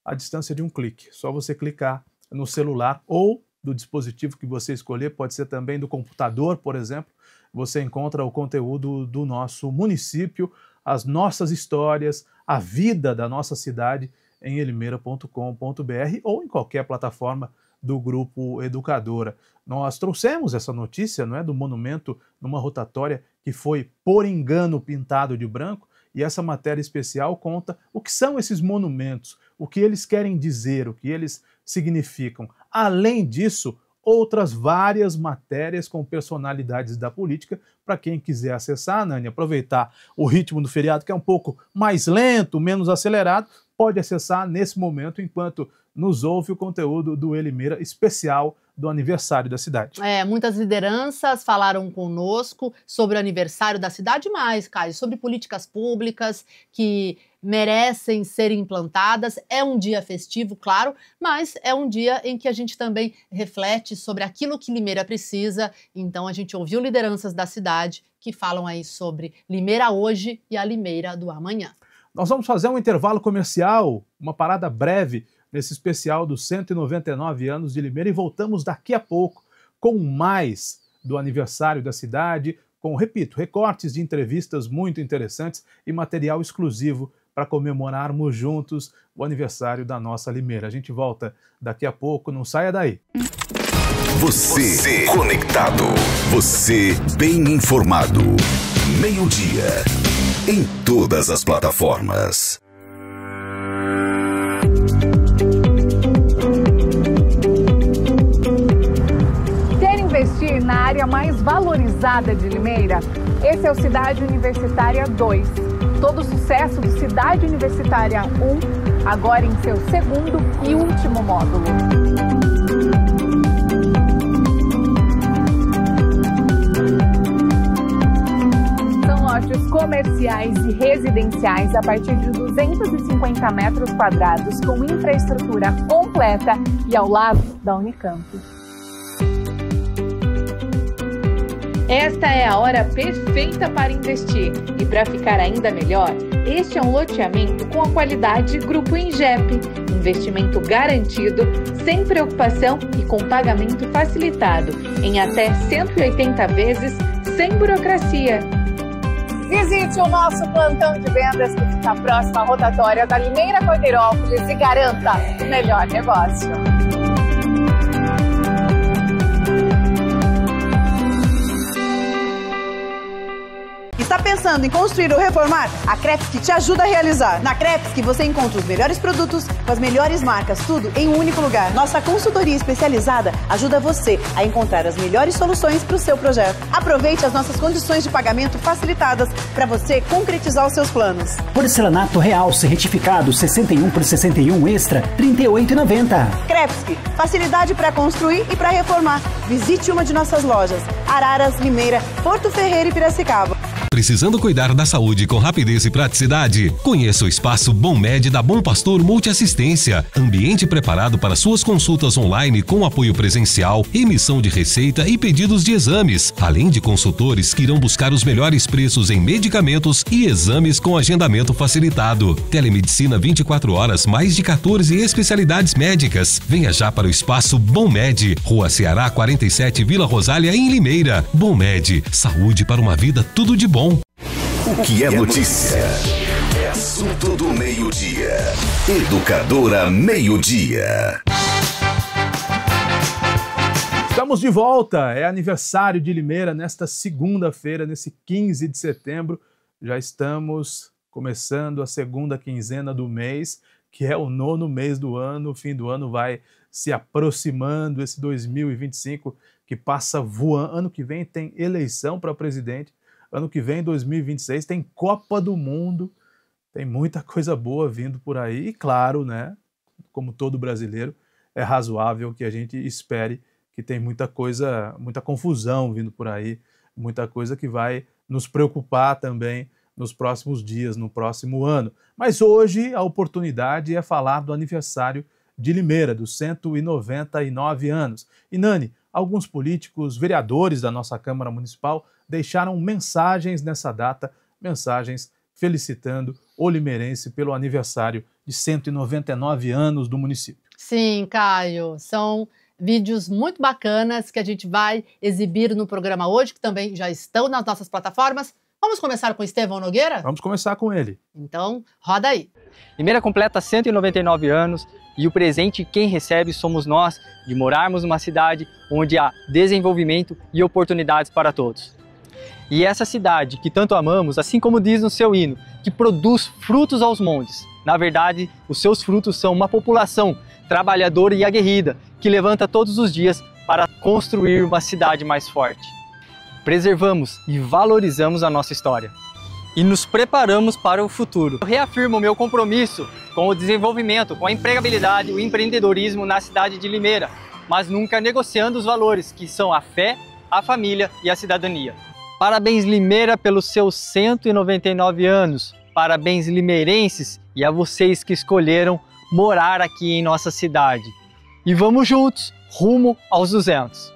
à distância de um clique. Só você clicar no celular ou do dispositivo que você escolher, pode ser também do computador, por exemplo. Você encontra o conteúdo do nosso município, as nossas histórias, a vida da nossa cidade em elimeira.com.br ou em qualquer plataforma do Grupo Educadora. Nós trouxemos essa notícia, não é, do monumento numa rotatória que foi, por engano, pintado de branco, e essa matéria especial conta o que são esses monumentos, o que eles querem dizer, o que eles significam. Além disso, outras várias matérias com personalidades da política, para quem quiser acessar, Nani, aproveitar o ritmo do feriado, que é um pouco mais lento, menos acelerado, pode acessar nesse momento, enquanto nos ouve o conteúdo do Elimeira especial do aniversário da cidade. Muitas lideranças falaram conosco sobre o aniversário da cidade, mais, Caio, sobre políticas públicas que merecem ser implantadas. É um dia festivo, claro, mas é um dia em que a gente também reflete sobre aquilo que Limeira precisa. Então a gente ouviu lideranças da cidade que falam aí sobre Limeira hoje e a Limeira do amanhã. Nós vamos fazer um intervalo comercial, uma parada breve nesse especial dos 199 anos de Limeira e voltamos daqui a pouco com mais do aniversário da cidade, com, repito, recortes de entrevistas muito interessantes e material exclusivo para comemorarmos juntos o aniversário da nossa Limeira. A gente volta daqui a pouco, não saia daí. Você conectado, você bem informado. Meio-dia, em todas as plataformas. Quer investir na área mais valorizada de Limeira? Esse é o Cidade Universitária 2. Todo o sucesso do Cidade Universitária 1, agora em seu segundo e último módulo. Lotes comerciais e residenciais a partir de 250 metros quadrados, com infraestrutura completa e ao lado da Unicamp. Esta é a hora perfeita para investir. E para ficar ainda melhor, este é um loteamento com a qualidade Grupo INGEP. Investimento garantido, sem preocupação e com pagamento facilitado, em até 180 vezes, sem burocracia. Visite o nosso plantão de vendas que fica próximo à rotatória da Limeira Cordeirópolis e garanta o melhor negócio. Está pensando em construir ou reformar? A Crepsky te ajuda a realizar. Na Crepsky você encontra os melhores produtos com as melhores marcas, tudo em um único lugar. Nossa consultoria especializada ajuda você a encontrar as melhores soluções para o seu projeto. Aproveite as nossas condições de pagamento facilitadas para você concretizar os seus planos. Porcelanato realce retificado 61 por 61 extra, R$ 38,90. Crepsky, facilidade para construir e para reformar. Visite uma de nossas lojas. Araras, Limeira, Porto Ferreira e Piracicaba. Precisando cuidar da saúde com rapidez e praticidade? Conheça o espaço Bom Med da Bom Pastor Multiassistência. Ambiente preparado para suas consultas online com apoio presencial, emissão de receita e pedidos de exames, além de consultores que irão buscar os melhores preços em medicamentos e exames com agendamento facilitado. Telemedicina 24 horas, mais de 14 especialidades médicas. Venha já para o espaço Bom Med, Rua Ceará 47, Vila Rosália, em Limeira. Bom Med, saúde para uma vida tudo de bom. O que é notícia? É assunto do meio-dia. Educadora Meio-Dia. Estamos de volta. É aniversário de Limeira nesta segunda-feira, nesse 15 de setembro. Já estamos começando a segunda quinzena do mês, que é o 9º mês do ano. O fim do ano vai se aproximando, esse 2025 que passa voando. Ano que vem tem eleição para presidente. Ano que vem, 2026, tem Copa do Mundo, tem muita coisa boa vindo por aí. E claro, né, como todo brasileiro, é razoável que a gente espere que tem muita coisa, muita confusão vindo por aí, muita coisa que vai nos preocupar também nos próximos dias, no próximo ano. Mas hoje a oportunidade é falar do aniversário de Limeira, dos 199 anos. E Nani, alguns políticos, vereadores da nossa Câmara Municipal deixaram mensagens nessa data, mensagens felicitando o limeirense pelo aniversário de 199 anos do município. Sim, Caio, são vídeos muito bacanas que a gente vai exibir no programa hoje, que também já estão nas nossas plataformas. Vamos começar com Estevão Nogueira? Vamos começar com ele. Então, roda aí. Limeira completa 199 anos e o presente quem recebe somos nós, de morarmos numa cidade onde há desenvolvimento e oportunidades para todos. E essa cidade que tanto amamos, assim como diz no seu hino, que produz frutos aos montes. Na verdade, os seus frutos são uma população trabalhadora e aguerrida, que levanta todos os dias para construir uma cidade mais forte. Preservamos e valorizamos a nossa história. E nos preparamos para o futuro. Eu reafirmo o meu compromisso com o desenvolvimento, com a empregabilidade e o empreendedorismo na cidade de Limeira, mas nunca negociando os valores que são a fé, a família e a cidadania. Parabéns, Limeira, pelos seus 199 anos. parabéns limeirenses e a vocês que escolheram morar aqui em nossa cidade. E vamos juntos, rumo aos 200.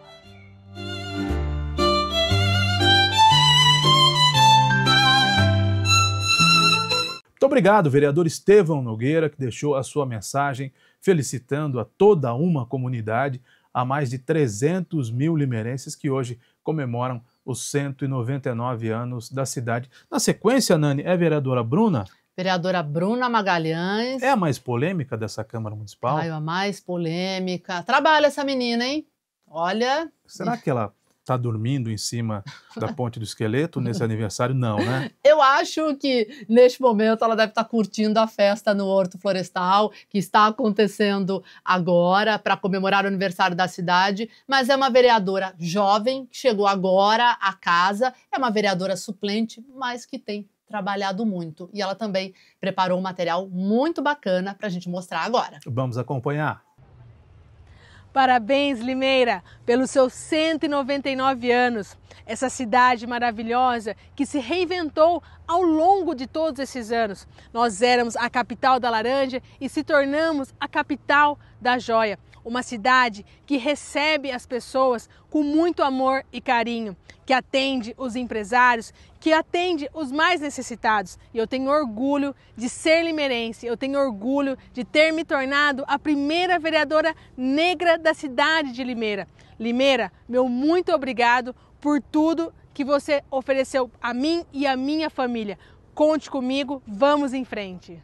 Muito obrigado, vereador Estevão Nogueira, que deixou a sua mensagem felicitando a toda uma comunidade, a mais de 300 mil limeirenses que hoje comemoram os 199 anos da cidade. Na sequência, Nani, é a vereadora Bruna? Vereadora Bruna Magalhães. É a mais polêmica dessa Câmara Municipal? Ai, a mais polêmica. Trabalha essa menina, hein? Olha... Será que ela está dormindo em cima da Ponte do Esqueleto nesse aniversário? Não, né? Eu acho que, neste momento, ela deve estar curtindo a festa no Horto Florestal, que está acontecendo agora para comemorar o aniversário da cidade, mas é uma vereadora jovem, que chegou agora à casa, é uma vereadora suplente, mas que tem trabalhado muito. E ela também preparou um material muito bacana para a gente mostrar agora. Vamos acompanhar. Parabéns, Limeira, pelos seus 199 anos. Essa cidade maravilhosa que se reinventou ao longo de todos esses anos. Nós éramos a capital da laranja e se tornamos a capital da joia. Uma cidade que recebe as pessoas com muito amor e carinho, que atende os empresários, que atende os mais necessitados. E eu tenho orgulho de ser limeirense, eu tenho orgulho de ter me tornado a primeira vereadora negra da cidade de Limeira. Limeira, meu muito obrigado por tudo que você ofereceu a mim e a minha família. Conte comigo, vamos em frente.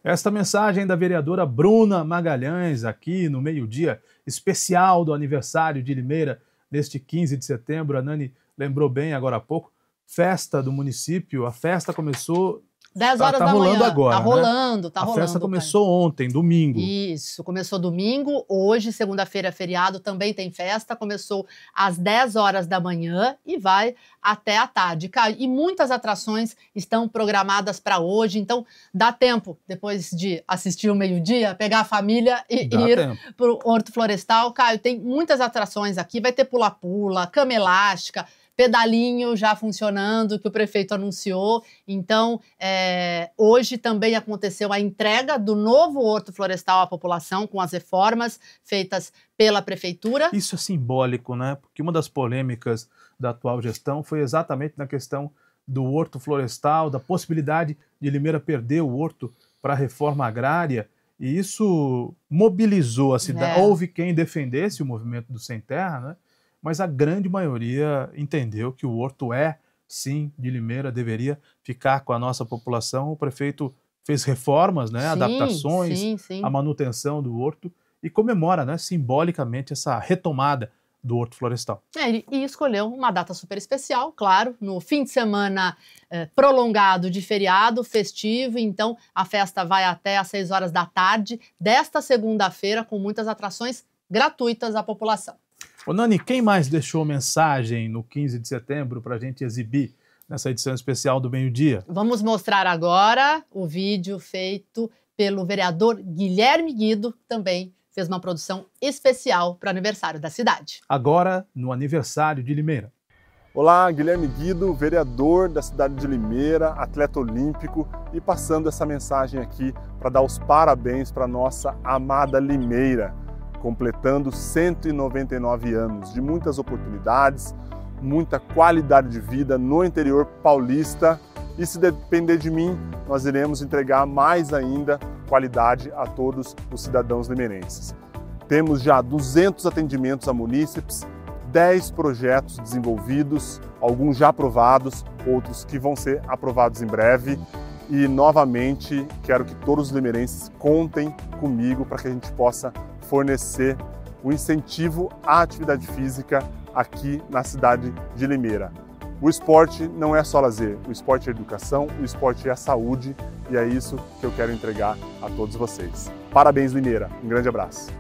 Esta mensagem da vereadora Bruna Magalhães, aqui no meio-dia especial do aniversário de Limeira, neste 15 de setembro. A Nani lembrou bem agora há pouco, festa do município, a festa começou... 10 horas da rolando manhã. agora, tá rolando, né? tá rolando. A festa começou ontem, domingo. Isso, começou domingo, hoje, segunda-feira é feriado, também tem festa, começou às 10 horas da manhã e vai até a tarde. E muitas atrações estão programadas para hoje, então dá tempo, depois de assistir o meio-dia, pegar a família e ir para o Horto Florestal. Caio, tem muitas atrações aqui, vai ter pula-pula, cama elástica, pedalinho já funcionando, que o prefeito anunciou. Então, hoje também aconteceu a entrega do novo Horto Florestal à população, com as reformas feitas pela prefeitura. Isso é simbólico, né? Porque uma das polêmicas da atual gestão foi exatamente na questão do Horto Florestal, da possibilidade de Limeira perder o horto para a reforma agrária, e isso mobilizou a cidade. Houve quem defendesse o movimento do Sem Terra, né? Mas a grande maioria entendeu que o horto sim, de Limeira, deveria ficar com a nossa população. O prefeito fez reformas, né, adaptações, a manutenção do horto e comemora, né, simbolicamente essa retomada do Horto Florestal. E escolheu uma data super especial, claro, no fim de semana prolongado de feriado, festivo, então a festa vai até às 6 horas da tarde desta segunda-feira, com muitas atrações gratuitas à população. Ô Nani, quem mais deixou mensagem no 15 de setembro para a gente exibir nessa edição especial do meio-dia? Vamos mostrar agora o vídeo feito pelo vereador Guilherme Guido, que também fez uma produção especial para o aniversário da cidade. Agora, no aniversário de Limeira. Olá, Guilherme Guido, vereador da cidade de Limeira, atleta olímpico, e passando essa mensagem aqui para dar os parabéns para nossa amada Limeira, completando 199 anos de muitas oportunidades, muita qualidade de vida no interior paulista, e se depender de mim, nós iremos entregar mais ainda qualidade a todos os cidadãos limeirenses. Temos já 200 atendimentos a munícipes, 10 projetos desenvolvidos, alguns já aprovados, outros que vão ser aprovados em breve. E, novamente, quero que todos os limeirenses contem comigo para que a gente possa fornecer o incentivo à atividade física aqui na cidade de Limeira. O esporte não é só lazer, o esporte é educação, o esporte é saúde, e é isso que eu quero entregar a todos vocês. Parabéns, Limeira. Um grande abraço.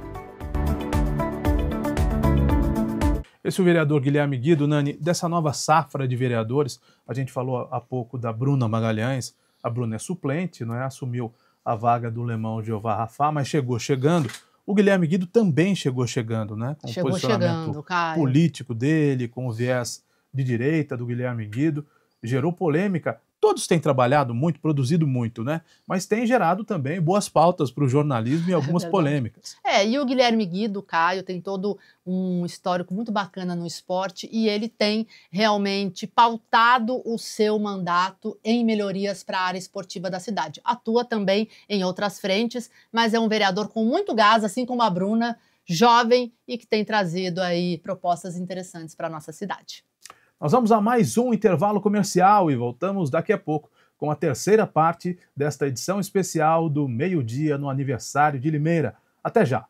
Esse é o vereador Guilherme Guido. Nani, dessa nova safra de vereadores, a gente falou há pouco da Bruna Magalhães. A Bruna é suplente, não é? Assumiu a vaga do Lemão Jeová Rafá, mas chegou chegando. O Guilherme Guido também chegou chegando, né? Com o posicionamento político dele, com o viés de direita do Guilherme Guido. gerou polêmica. Todos têm trabalhado muito, produzido muito, né? Mas tem gerado também boas pautas para o jornalismo e algumas polêmicas. E o Guilherme Guido, Caio, tem todo um histórico muito bacana no esporte e ele tem realmente pautado o seu mandato em melhorias para a área esportiva da cidade. Atua também em outras frentes, mas é um vereador com muito gás, assim como a Bruna, jovem e que tem trazido aí propostas interessantes para a nossa cidade. Nós vamos a mais um intervalo comercial e voltamos daqui a pouco com a terceira parte desta edição especial do Meio-Dia no aniversário de Limeira. Até já!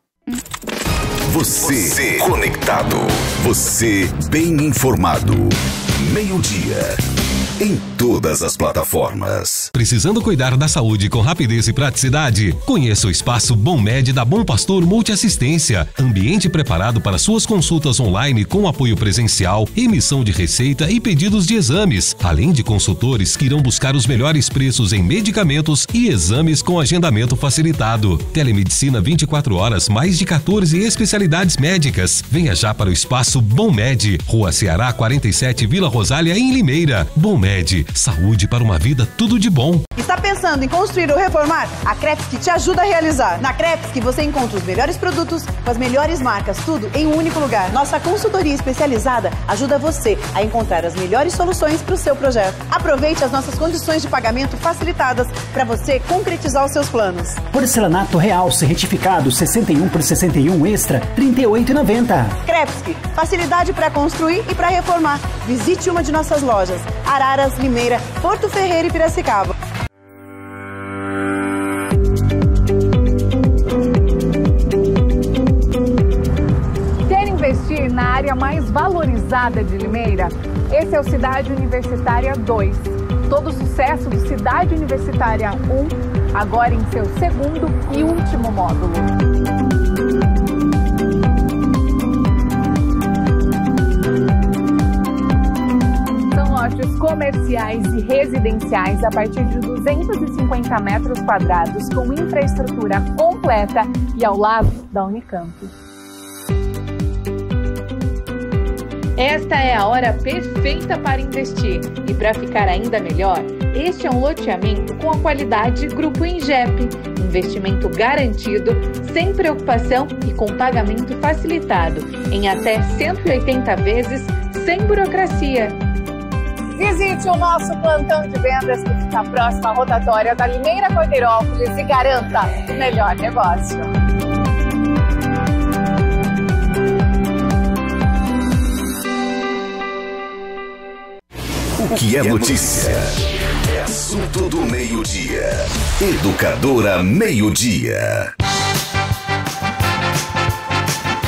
Você conectado. Você bem informado. Meio-dia. Em todas as plataformas. Precisando cuidar da saúde com rapidez e praticidade? Conheça o espaço Bom Med da Bom Pastor Multiassistência. Ambiente preparado para suas consultas online com apoio presencial, emissão de receita e pedidos de exames. Além de consultores que irão buscar os melhores preços em medicamentos e exames com agendamento facilitado. Telemedicina 24 horas, mais de 14 especialidades médicas. Venha já para o espaço Bom Med, Rua Ceará 47, Vila Rosália, em Limeira. Bom Med. Saúde para uma vida tudo de bom. Está pensando em construir ou reformar? A Crepes te ajuda a realizar. Na Crepes você encontra os melhores produtos com as melhores marcas, tudo em um único lugar. Nossa consultoria especializada ajuda você a encontrar as melhores soluções para o seu projeto. Aproveite as nossas condições de pagamento facilitadas para você concretizar os seus planos. Porcelanato real certificado 61 por 61 extra, R$ 38,90. Crepes, facilidade para construir e para reformar. Visite uma de nossas lojas. Araras, Limeira, Porto Ferreira e Piracicaba. Quer investir na área mais valorizada de Limeira? Esse é o Cidade Universitária 2. Todo o sucesso do Cidade Universitária 1, agora em seu segundo e último módulo. Lotes comerciais e residenciais a partir de 250 metros quadrados com infraestrutura completa e ao lado da Unicamp. Esta é a hora perfeita para investir. E para ficar ainda melhor, este é um loteamento com a qualidade Grupo INGEP. Investimento garantido, sem preocupação e com pagamento facilitado, em até 180 vezes, sem burocracia. Visite o nosso plantão de vendas que fica próximo à rotatória da Limeira Cordeirópolis e garanta o melhor negócio. O que é notícia? É assunto do meio-dia. Educadora Meio-Dia.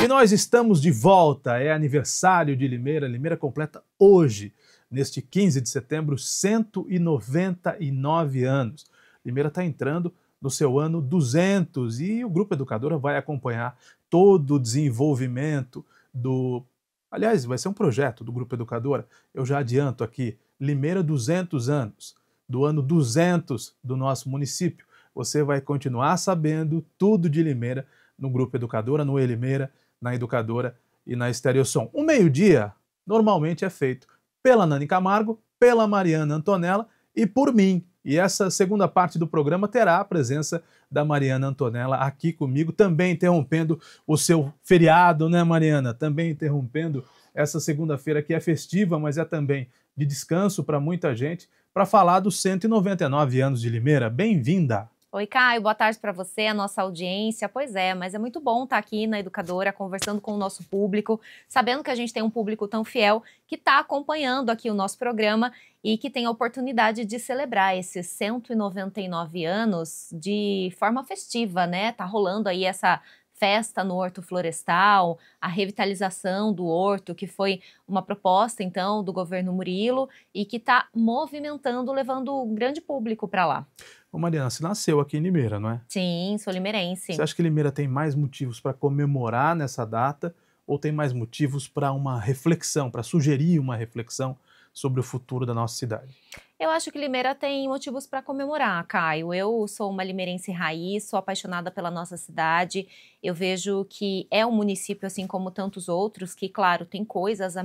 E nós estamos de volta. É aniversário de Limeira. Limeira completa hoje, neste 15 de setembro, 199 anos. Limeira está entrando no seu ano 200 e o Grupo Educadora vai acompanhar todo o desenvolvimento do... Aliás, vai ser um projeto do Grupo Educadora. Eu já adianto aqui, Limeira 200 anos, do ano 200 do nosso município. Você vai continuar sabendo tudo de Limeira no Grupo Educadora, no Limeira, na Educadora e na Estereosom. O meio-dia normalmente é feito pela Nani Camargo, pela Mariana Antonella e por mim. E essa segunda parte do programa terá a presença da Mariana Antonella aqui comigo, também interrompendo o seu feriado, né, Mariana? Também interrompendo essa segunda-feira que é festiva, mas é também de descanso para muita gente, para falar dos 199 anos de Limeira. Bem-vinda! Oi, Caio, boa tarde para você, a nossa audiência. Pois é, mas é muito bom estar aqui na Educadora, conversando com o nosso público, sabendo que a gente tem um público tão fiel que está acompanhando aqui o nosso programa e que tem a oportunidade de celebrar esses 199 anos de forma festiva, né? Tá rolando aí essa festa no Horto Florestal, a revitalização do Horto, que foi uma proposta, então, do governo Murilo e que está movimentando, levando um grande público para lá. Ô Mariana, você nasceu aqui em Limeira, não é? Sim, sou limeirense. Você acha que Limeira tem mais motivos para comemorar nessa data ou tem mais motivos para uma reflexão, para sugerir uma reflexão sobre o futuro da nossa cidade? Eu acho que Limeira tem motivos para comemorar, Caio. Eu sou uma limeirense raiz, sou apaixonada pela nossa cidade. Eu vejo que é um município, assim como tantos outros, que, claro, tem coisas a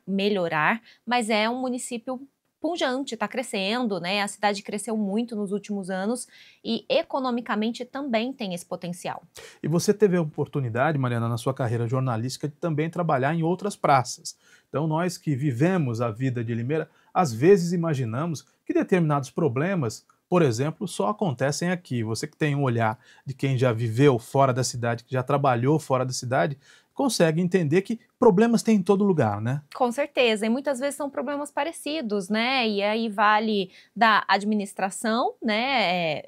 melhorar, mas é um município pujante, está crescendo, né? A cidade cresceu muito nos últimos anos e economicamente também tem esse potencial. E você teve a oportunidade, Mariana, na sua carreira jornalística, de também trabalhar em outras praças. Então, nós que vivemos a vida de Limeira, às vezes imaginamos que determinados problemas, por exemplo, só acontecem aqui. Você que tem um olhar de quem já viveu fora da cidade, que já trabalhou fora da cidade, consegue entender que problemas tem em todo lugar, né? Com certeza, e muitas vezes são problemas parecidos, né? E aí vale da administração, né?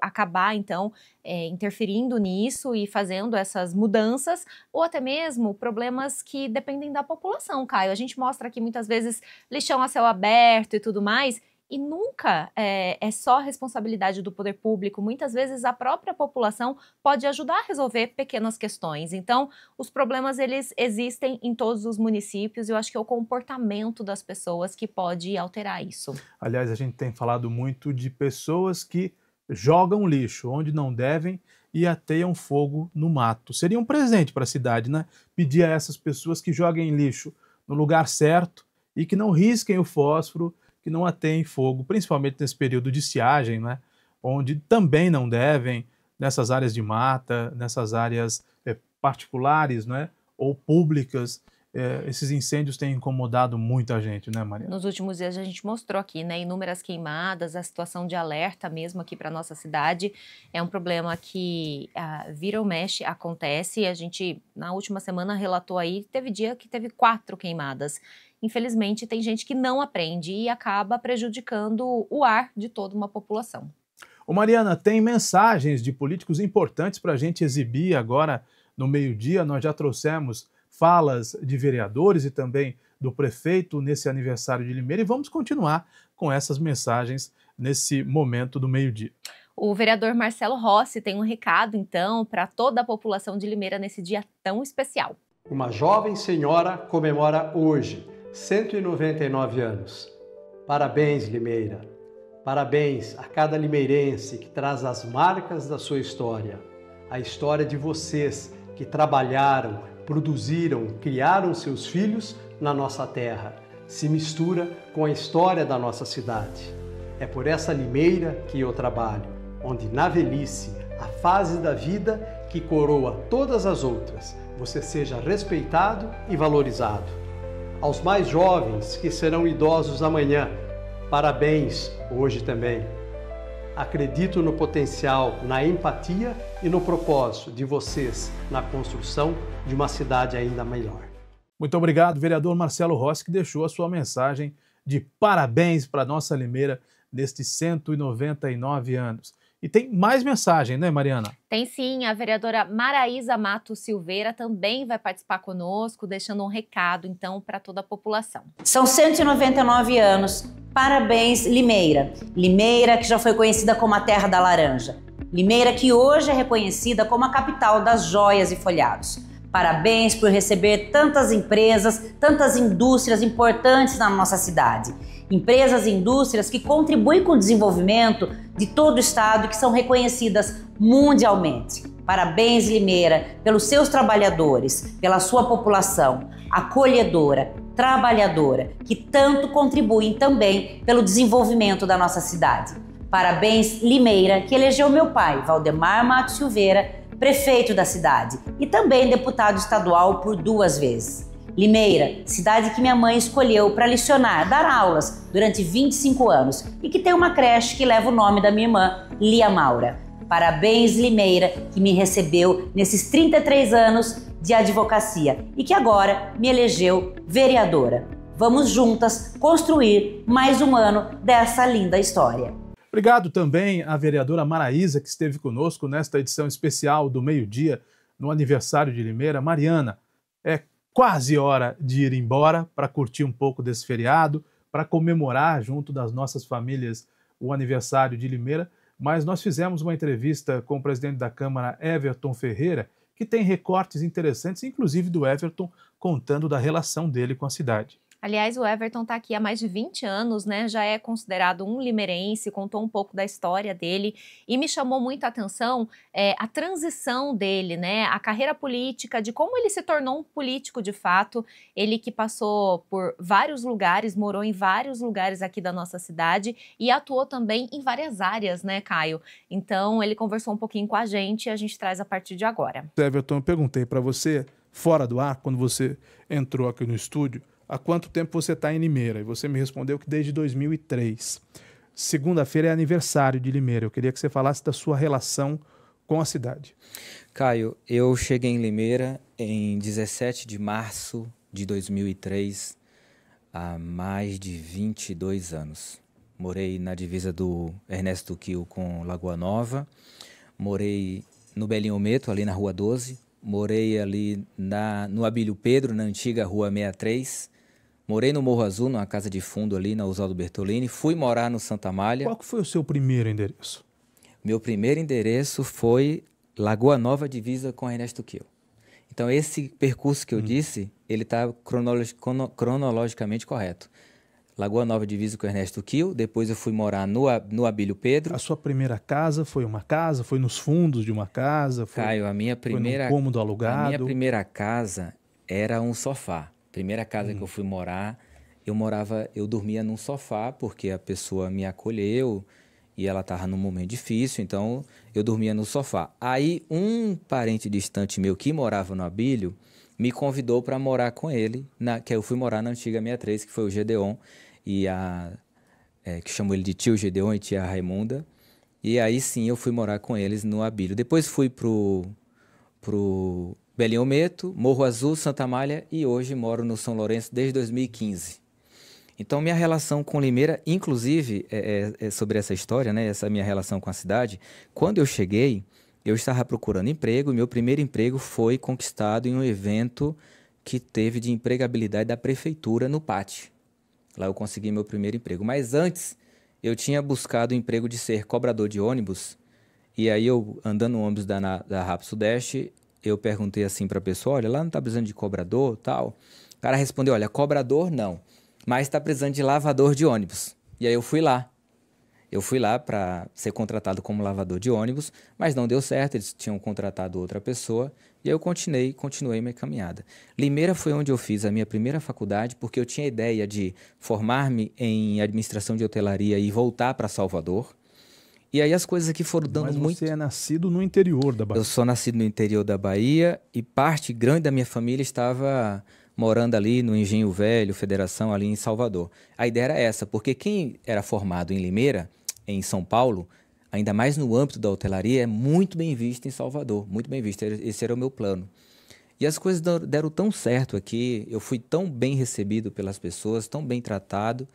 Acabar, então, interferindo nisso e fazendo essas mudanças, ou até mesmo problemas que dependem da população, Caio. A gente mostra aqui muitas vezes lixão a céu aberto e tudo mais, e nunca é só responsabilidade do poder público. Muitas vezes a própria população pode ajudar a resolver pequenas questões. Então, os problemas, eles existem em todos os municípios e eu acho que é o comportamento das pessoas que pode alterar isso. Aliás, a gente tem falado muito de pessoas que jogam lixo onde não devem e ateiam fogo no mato. Seria um presente para a cidade, né? Pedir a essas pessoas que joguem lixo no lugar certo e que não risquem o fósforo, que não ateiem fogo, principalmente nesse período de estiagem, né? Onde também não devem, nessas áreas de mata, nessas áreas particulares, né? Ou públicas. Esses incêndios têm incomodado muita gente, né, Maria? Nos últimos dias a gente mostrou aqui, né, inúmeras queimadas, a situação de alerta mesmo aqui para nossa cidade. É um problema que vira ou mexe, acontece. A gente, na última semana, relatou aí, teve dia que teve 4 queimadas. Infelizmente, tem gente que não aprende e acaba prejudicando o ar de toda uma população. Ô Mariana, tem mensagens de políticos importantes para a gente exibir agora no meio-dia. Nós já trouxemos falas de vereadores e também do prefeito nesse aniversário de Limeira e vamos continuar com essas mensagens nesse momento do meio-dia. O vereador Marcelo Rossi tem um recado, então, para toda a população de Limeira nesse dia tão especial. Uma jovem senhora comemora hoje 199 anos. Parabéns, Limeira. Parabéns a cada limeirense que traz as marcas da sua história. A história de vocês que trabalharam, produziram, criaram seus filhos na nossa terra. Se mistura com a história da nossa cidade. É por essa Limeira que eu trabalho, onde na velhice, a fase da vida que coroa todas as outras, você seja respeitado e valorizado. Aos mais jovens que serão idosos amanhã, parabéns hoje também. Acredito no potencial, na empatia e no propósito de vocês na construção de uma cidade ainda melhor. Muito obrigado, vereador Marcelo Rossi, que deixou a sua mensagem de parabéns para a nossa Limeira nestes 199 anos. E tem mais mensagem, né, Mariana? Tem sim, a vereadora Maraísa Matos Silveira também vai participar conosco, deixando um recado, então, para toda a população. São 199 anos. Parabéns, Limeira. Limeira, que já foi conhecida como a Terra da Laranja. Limeira, que hoje é reconhecida como a capital das joias e folhados. Parabéns por receber tantas empresas, tantas indústrias importantes na nossa cidade. Empresas e indústrias que contribuem com o desenvolvimento de todo o estado e que são reconhecidas mundialmente. Parabéns, Limeira, pelos seus trabalhadores, pela sua população acolhedora, trabalhadora, que tanto contribuem também pelo desenvolvimento da nossa cidade. Parabéns, Limeira, que elegeu meu pai, Valdemar Matos Silveira, prefeito da cidade e também deputado estadual por 2 vezes. Limeira, cidade que minha mãe escolheu para lecionar, dar aulas durante 25 anos e que tem uma creche que leva o nome da minha irmã, Lia Maura. Parabéns, Limeira, que me recebeu nesses 33 anos de advocacia e que agora me elegeu vereadora. Vamos juntas construir mais um ano dessa linda história. Obrigado também à vereadora Maraísa, que esteve conosco nesta edição especial do meio-dia, no aniversário de Limeira. Mariana, é quase hora de ir embora para curtir um pouco desse feriado, para comemorar junto das nossas famílias o aniversário de Limeira, mas nós fizemos uma entrevista com o presidente da Câmara, Everton Ferreira, que tem recortes interessantes, inclusive do Everton contando da relação dele com a cidade. Aliás, o Everton está aqui há mais de 20 anos, né? Já é considerado um limeirense, contou um pouco da história dele e me chamou muito a atenção a transição dele, né? A carreira política, de como ele se tornou um político de fato. Ele que passou por vários lugares, morou em vários lugares aqui da nossa cidade e atuou também em várias áreas, né, Caio? Então, ele conversou um pouquinho com a gente e a gente traz a partir de agora. Everton, eu perguntei para você, fora do ar, quando você entrou aqui no estúdio, há quanto tempo você está em Limeira? E você me respondeu que desde 2003. Segunda-feira é aniversário de Limeira. Eu queria que você falasse da sua relação com a cidade. Caio, eu cheguei em Limeira em 17 de março de 2003, há mais de 22 anos. Morei na divisa do Ernesto Kiel com Lagoa Nova, morei no Belinho Meto, ali na Rua 12, morei ali no Abílio Pedro, na antiga Rua 63, morei no Morro Azul, numa casa de fundo ali na Oswaldo Bertolini, fui morar no Santa Amália. Qual que foi o seu primeiro endereço? Meu primeiro endereço foi Lagoa Nova, divisa com Ernesto Kiel. Então, esse percurso que eu disse, ele está cronologicamente correto. Lagoa Nova, divisa com Ernesto Kiel, depois eu fui morar no Abílio Pedro. A sua primeira casa foi uma casa? Foi nos fundos de uma casa? Foi, Caio, a minha primeira... Foi num cômodo alugado? A minha primeira casa era um sofá. Primeira casa que eu fui morar, eu dormia num sofá, porque a pessoa me acolheu e ela estava num momento difícil, então eu dormia no sofá. Aí um parente distante meu que morava no Abílio me convidou para morar com ele, que eu fui morar na antiga 63, que foi o Gedeon, e que chamou ele de tio Gedeon e tia Raimunda. E aí sim eu fui morar com eles no Abílio. Depois fui pro Belinho Meto, Morro Azul, Santa Amália e hoje moro no São Lourenço desde 2015. Então minha relação com Limeira, inclusive, sobre essa história, né, essa minha relação com a cidade, quando eu cheguei, eu estava procurando emprego e meu primeiro emprego foi conquistado em um evento que teve de empregabilidade da prefeitura no Pátio. Lá eu consegui meu primeiro emprego. Mas antes, eu tinha buscado o emprego de ser cobrador de ônibus. E aí, eu andando no ônibus da RAP Sudeste, eu perguntei assim para a pessoa, olha, lá não está precisando de cobrador tal? O cara respondeu, olha, cobrador não, mas está precisando de lavador de ônibus. E aí eu fui lá. Eu fui lá para ser contratado como lavador de ônibus, mas não deu certo, eles tinham contratado outra pessoa. E aí eu continuei minha caminhada. Limeira foi onde eu fiz a minha primeira faculdade, porque eu tinha a ideia de formar-me em administração de hotelaria e voltar para Salvador. E aí as coisas aqui foram dando muito... Mas você é nascido no interior da Bahia. Eu sou nascido no interior da Bahia e parte grande da minha família estava morando ali no Engenho Velho, Federação, ali em Salvador. A ideia era essa, porque quem era formado em Limeira, em São Paulo, ainda mais no âmbito da hotelaria, é muito bem visto em Salvador, muito bem visto. Esse era o meu plano. E as coisas deram tão certo aqui, eu fui tão bem recebido pelas pessoas, tão bem tratado,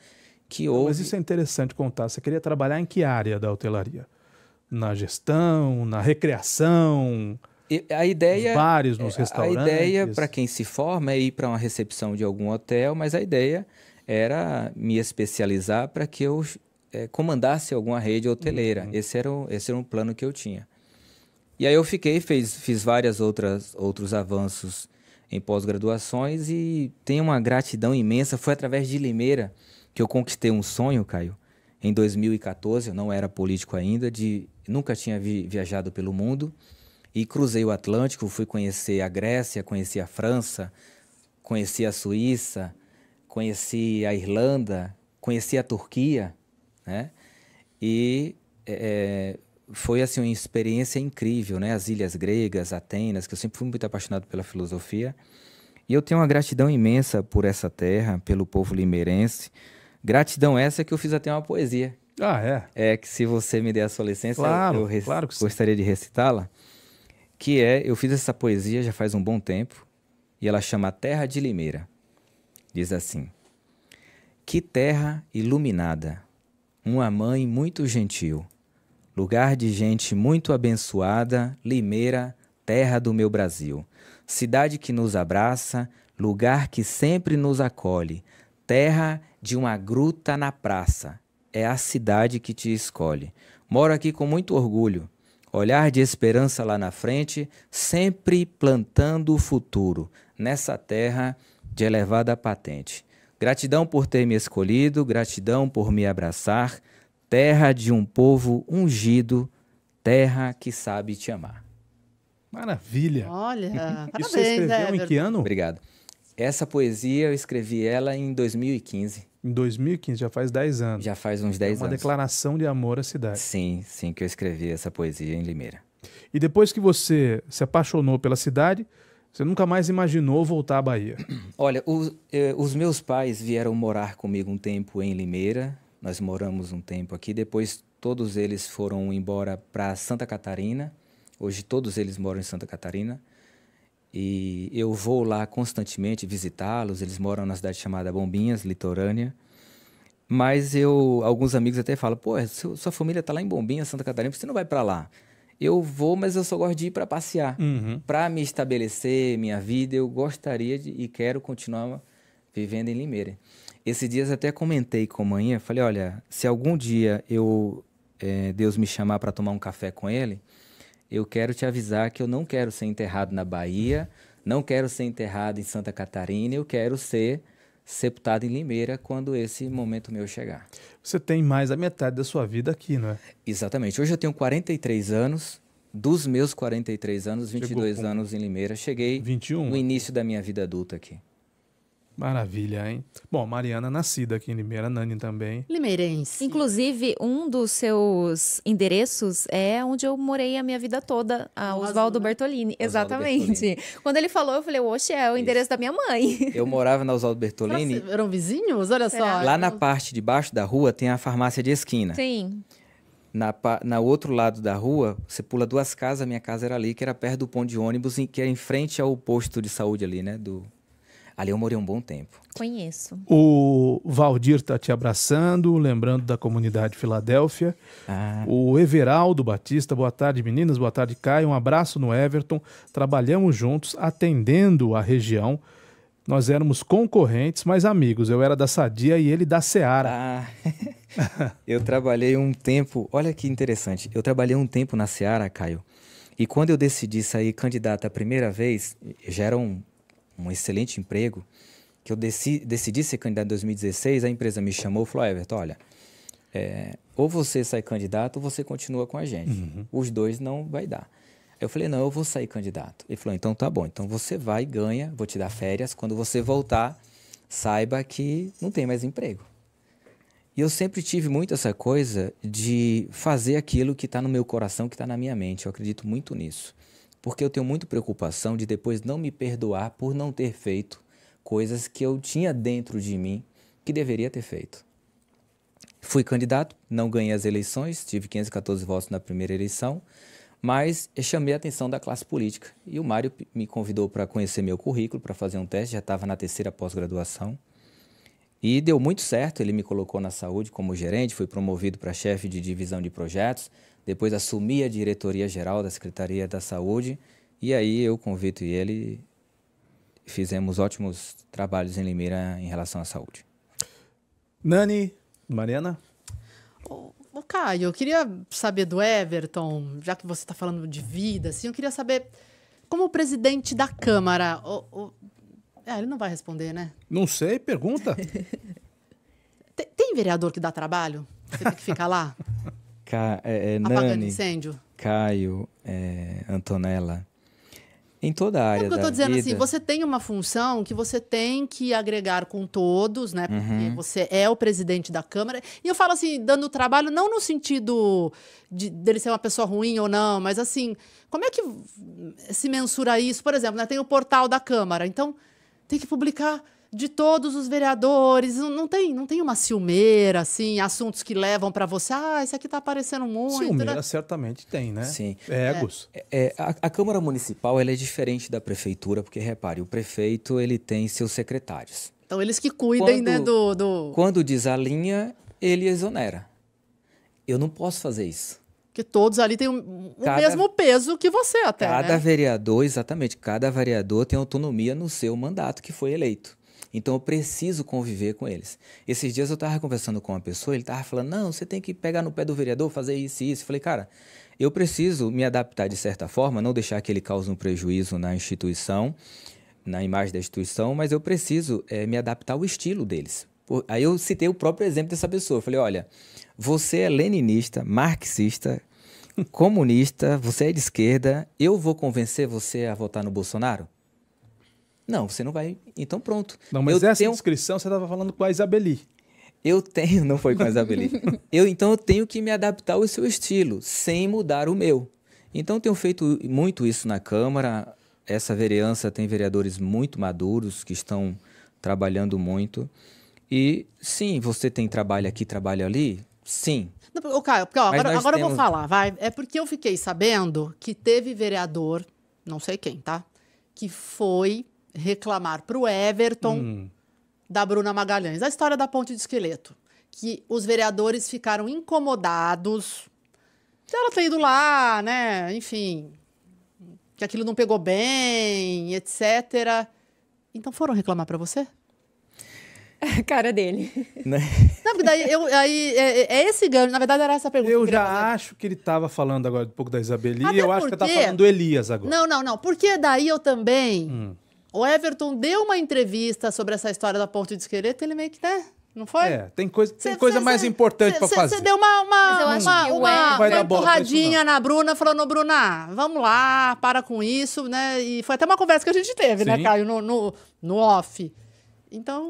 que houve... Mas isso é interessante contar. Você queria trabalhar em que área da hotelaria? Na gestão, na recreação, a ideia, nos bares, nos restaurantes? A ideia, para quem se forma, é ir para uma recepção de algum hotel, mas a ideia era me especializar para que eu comandasse alguma rede hoteleira. Esse era um plano que eu tinha. E aí eu fiz vários outros avanços em pós-graduações e tenho uma gratidão imensa. Foi através de Limeira que eu conquistei um sonho, Caio. Em 2014, eu não era político ainda, nunca tinha viajado pelo mundo e cruzei o Atlântico, fui conhecer a Grécia, conheci a França, conheci a Suíça, conheci a Irlanda, conheci a Turquia, né? E foi assim uma experiência incrível, né? As ilhas gregas, Atenas, que eu sempre fui muito apaixonado pela filosofia. E eu tenho uma gratidão imensa por essa terra, pelo povo limeirense. Gratidão essa que eu fiz até uma poesia. Ah, é? É que se você me der a sua licença, claro que gostaria de recitá-la. Eu fiz essa poesia já faz um bom tempo e ela chama Terra de Limeira. Diz assim: que terra iluminada, uma mãe muito gentil, lugar de gente muito abençoada, Limeira, terra do meu Brasil. Cidade que nos abraça, lugar que sempre nos acolhe, terra de uma gruta na praça, é a cidade que te escolhe. Moro aqui com muito orgulho, olhar de esperança lá na frente, sempre plantando o futuro, nessa terra de elevada patente. Gratidão por ter me escolhido, gratidão por me abraçar, terra de um povo ungido, terra que sabe te amar. Maravilha. Olha, Isso você escreveu em que ano? Obrigado. Essa poesia eu escrevi ela em 2015. Em 2015, já faz 10 anos. Já faz uns 10 É uma anos. declaração de amor à cidade. Sim, que eu escrevi essa poesia em Limeira. E depois que você se apaixonou pela cidade, você nunca mais imaginou voltar à Bahia? Olha, os meus pais vieram morar comigo um tempo em Limeira. Nós moramos um tempo aqui. Depois todos eles foram embora para Santa Catarina. Hoje todos eles moram em Santa Catarina. E eu vou lá constantemente visitá-los. Eles moram na cidade chamada Bombinhas, litorânea. Mas alguns amigos até falam, pô, sua família está lá em Bombinhas, Santa Catarina, por que você não vai para lá? Eu vou, mas eu só gosto de ir para passear. Para me estabelecer minha vida, eu gostaria e quero continuar vivendo em Limeira. Esses dias até comentei com a manhã, falei, olha, se algum dia Deus me chamar para tomar um café com ele, eu quero te avisar que eu não quero ser enterrado na Bahia, não quero ser enterrado em Santa Catarina, eu quero ser sepultado em Limeira quando esse momento meu chegar. Você tem mais da metade da sua vida aqui, não é? Exatamente. Hoje eu tenho 43 anos. Dos meus 43 anos, 22 anos em Limeira. Cheguei 21. No início da minha vida adulta aqui. Maravilha, hein? Bom, Mariana nascida aqui em Limeira, Nani também. Limeirense. Inclusive, um dos seus endereços é onde eu morei a minha vida toda, a Oswaldo Bertolini. Exatamente. Bertolini. Quando ele falou, eu falei, oxe, é o endereço da minha mãe. Eu morava na Oswaldo Bertolini. Nossa, eram vizinhos? Olha só. Lá na parte de baixo da rua tem a farmácia de esquina. Sim. Na outro lado da rua, você pula 2 casas, a minha casa era ali, que era perto do ponto de ônibus, que era em frente ao posto de saúde ali, né? Ali eu morei um bom tempo. Conheço. O Valdir está te abraçando, lembrando da comunidade Filadélfia. O Everaldo Batista, boa tarde meninas, boa tarde Caio, um abraço no Everton. Trabalhamos juntos, atendendo a região. Nós éramos concorrentes, mas amigos. Eu era da Sadia e ele da Seara. Eu trabalhei um tempo, olha que interessante, eu trabalhei um tempo na Seara, Caio, e quando eu decidi sair candidato a primeira vez, já era um excelente emprego, que eu decidi ser candidato em 2016, a empresa me chamou e falou, Everton, olha, ou você sai candidato ou você continua com a gente. Os dois não vai dar. Eu falei, não, eu vou sair candidato. Ele falou, então tá bom, então você vai e ganha, vou te dar férias, quando você voltar, saiba que não tem mais emprego. E eu sempre tive muito essa coisa de fazer aquilo que está no meu coração, que está na minha mente, eu acredito muito nisso. Porque eu tenho muita preocupação de depois não me perdoar por não ter feito coisas que eu tinha dentro de mim que deveria ter feito. Fui candidato, não ganhei as eleições, tive 514 votos na primeira eleição, mas eu chamei a atenção da classe política. E o Mário me convidou para conhecer meu currículo, para fazer um teste, já estava na 3ª pós-graduação. E deu muito certo, ele me colocou na saúde como gerente, fui promovido para chefe de divisão de projetos, depois assumi a diretoria geral da Secretaria da Saúde, e aí eu convido ele, fizemos ótimos trabalhos em Limeira em relação à saúde. Nani, Mariana? Ô, Caio, eu queria saber do Everton, já que você está falando de vida, assim, eu queria saber, como presidente da Câmara, ele não vai responder, né? Não sei, pergunta. Tem vereador que dá trabalho? Você tem que ficar lá? Apagando Nani, incêndio? Caio, Antonella, em toda a área da vida... eu tô dizendo assim, você tem uma função que você tem que agregar com todos, né? Porque você é o presidente da Câmara. E eu falo assim, dando trabalho, não no sentido dele ser uma pessoa ruim ou não, mas assim, como é que se mensura isso? Por exemplo, né, tem o portal da Câmara, então tem que publicar de todos os vereadores, não tem uma ciumeira, assim, assuntos que levam para você, esse aqui tá aparecendo muito. Ciumeira certamente tem, né? Sim. Egos. A Câmara Municipal ela é diferente da Prefeitura, porque, repare, o prefeito ele tem seus secretários. Então, eles que cuidem, né, do... Quando desalinha, ele exonera. Eu não posso fazer isso. Porque todos ali têm o mesmo peso que você até, Cada vereador, exatamente, cada vereador tem autonomia no seu mandato que foi eleito. Então, eu preciso conviver com eles. Esses dias eu estava conversando com uma pessoa, ele estava falando, não, você tem que pegar no pé do vereador, fazer isso e isso. Eu falei, cara, eu preciso me adaptar de certa forma, não deixar que ele cause um prejuízo na instituição, na imagem da instituição, mas eu preciso me adaptar ao estilo deles. Aí eu citei o próprio exemplo dessa pessoa. Eu falei, olha, você é leninista, marxista, comunista, você é de esquerda, eu vou convencer você a votar no Bolsonaro? Não, você não vai. Então pronto. Não, mas essa descrição você estava falando com a Isabeli. Não foi com a Isabeli. Então eu tenho que me adaptar ao seu estilo, sem mudar o meu. Então eu tenho feito muito isso na Câmara. Essa vereança tem vereadores muito maduros que estão trabalhando muito. E sim, você tem trabalho aqui, trabalho ali? Sim. Não, Caio, porque, agora eu vou falar, vai. É porque eu fiquei sabendo que teve vereador, não sei quem, tá? Que foi reclamar para o Everton da Bruna Magalhães. A história da ponte de esqueleto. Que os vereadores ficaram incomodados de ela ter ido lá, né? Enfim, que aquilo não pegou bem, etc. Então foram reclamar para você? A cara dele. Não, porque daí é esse ganho. Na verdade, era essa pergunta. Eu já acho que ele estava falando agora um pouco da Isabeli e eu acho que ele está falando do Elias agora. Não. Porque daí eu também... O Everton deu uma entrevista sobre essa história da ponte de esqueleto, ele meio que, né? Não foi? Tem coisa mais importante para fazer. Você deu uma empurradinha na Bruna, falando, Bruna, vamos lá, para com isso, né? E foi até uma conversa que a gente teve, né, Caio, no off. Então,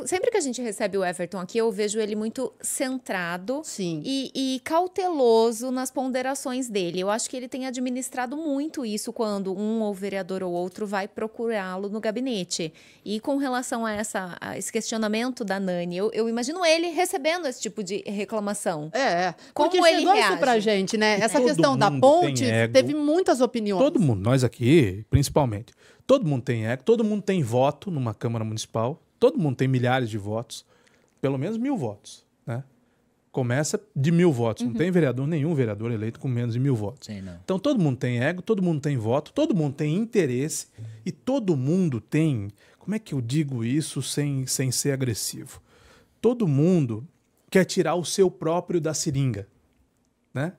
sempre que a gente recebe o Everton aqui, eu vejo ele muito centrado e cauteloso nas ponderações dele. Eu acho que ele tem administrado muito isso quando um ou vereador ou outro vai procurá-lo no gabinete. E com relação a esse questionamento da Nani, eu imagino ele recebendo esse tipo de reclamação. Como porque ele chegou isso pra gente, né? Essa questão da ponte teve muitas opiniões. Todo mundo, nós aqui, principalmente. Todo mundo tem ego, todo mundo tem voto numa Câmara Municipal, todo mundo tem milhares de votos, pelo menos 1000 votos, né? Começa de 1000 votos, não tem nenhum vereador eleito com menos de 1000 votos. Então todo mundo tem ego, todo mundo tem voto, todo mundo tem interesse e todo mundo tem, como é que eu digo isso sem ser agressivo? Todo mundo quer tirar o seu próprio da seringa, né?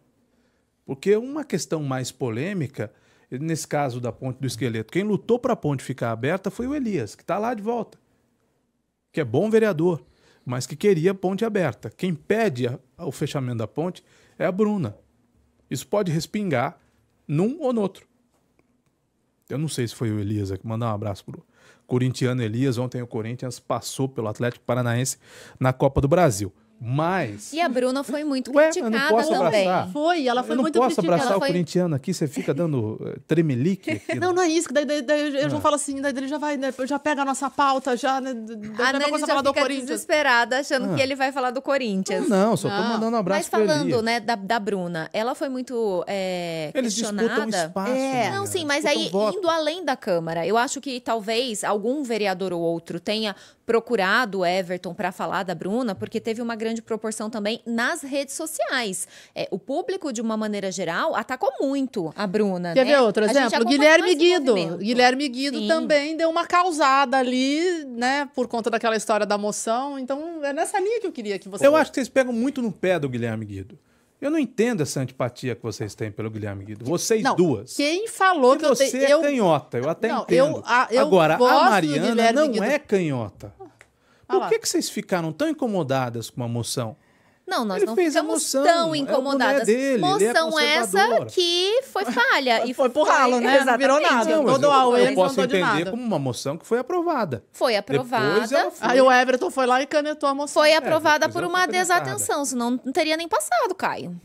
Porque uma questão mais polêmica... Nesse caso da ponte do esqueleto, quem lutou para a ponte ficar aberta foi o Elias, que está lá de volta. Que é bom vereador, mas que queria a ponte aberta. Quem pede o fechamento da ponte é a Bruna. Isso pode respingar num ou no outro. Eu não sei se foi o Elias aqui. Mandar um abraço pro corintiano Elias. Ontem o Corinthians passou pelo Atlético Paranaense na Copa do Brasil. Mas... E a Bruna foi muito criticada também. Ela foi muito criticada. Eu não posso abraçar o corintiano aqui, você fica dando tremelique aqui. Não é isso, daí eu já falo assim, daí ele já vai, já pega a nossa pauta, já... Né, a Nani já fica desesperada, achando que ele vai falar do Corinthians. Não, só tô mandando um abraço pra ele. Mas falando, né, da Bruna, ela foi muito eles questionada. Disputam espaço. Não, sim, mas aí, indo além da Câmara, eu acho que talvez algum vereador ou outro tenha procurado o Everton para falar da Bruna, porque teve uma grande proporção também nas redes sociais. O público, de uma maneira geral, atacou muito a Bruna. Quer ver outro exemplo? Guilherme Guido. Guilherme Guido também deu uma causada ali, né, por conta daquela história da moção. Então, é nessa linha que eu queria que você... Eu acho que vocês pegam muito no pé do Guilherme Guido. Eu não entendo essa antipatia que vocês têm pelo Guilherme Guido. Vocês duas. Quem falou que eu tenho... Você é canhota, eu até entendo. Agora, a Mariana não é canhota. Por que vocês ficaram tão incomodadas com a moção? Não, nós não ficamos tão incomodadas. Moção essa que foi falha. E foi pro ralo, né? Não virou nada. Eu posso entender como uma moção que foi aprovada. Foi aprovada. Aí o Everton foi lá e canetou a moção. Foi aprovada por uma desatenção, senão não teria nem passado, Caio.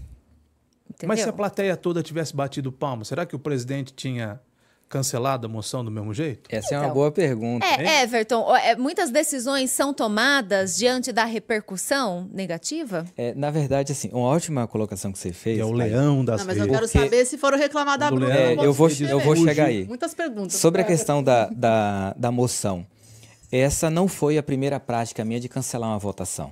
Entendeu? Mas se a plateia toda tivesse batido palma, será que o presidente tinha cancelado a moção do mesmo jeito? Essa é uma boa pergunta. Everton, muitas decisões são tomadas diante da repercussão negativa? Na verdade, assim, uma ótima colocação que você fez. É o leão das redes. Mas eu quero saber se foram reclamar da Bruna. Eu vou chegar aí. Muitas perguntas. Sobre a questão da moção. Essa não foi a primeira prática minha de cancelar uma votação.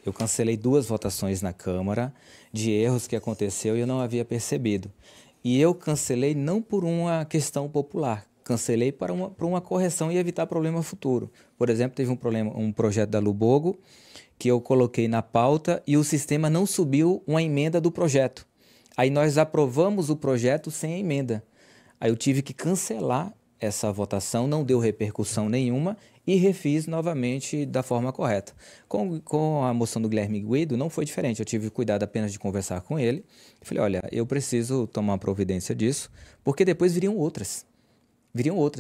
Eu cancelei 2 votações na Câmara de erros que aconteceu e eu não havia percebido. E eu cancelei não por uma questão popular, cancelei para uma correção e evitar problema futuro. Por exemplo, teve um projeto da Lubogo que eu coloquei na pauta e o sistema não subiu uma emenda do projeto. Aí nós aprovamos o projeto sem a emenda. Aí eu tive que cancelar essa votação, não deu repercussão nenhuma e refiz novamente da forma correta. Com a moção do Guilherme Guido não foi diferente, eu tive cuidado apenas de conversar com ele. Falei, olha, eu preciso tomar providência disso, porque depois viriam outras.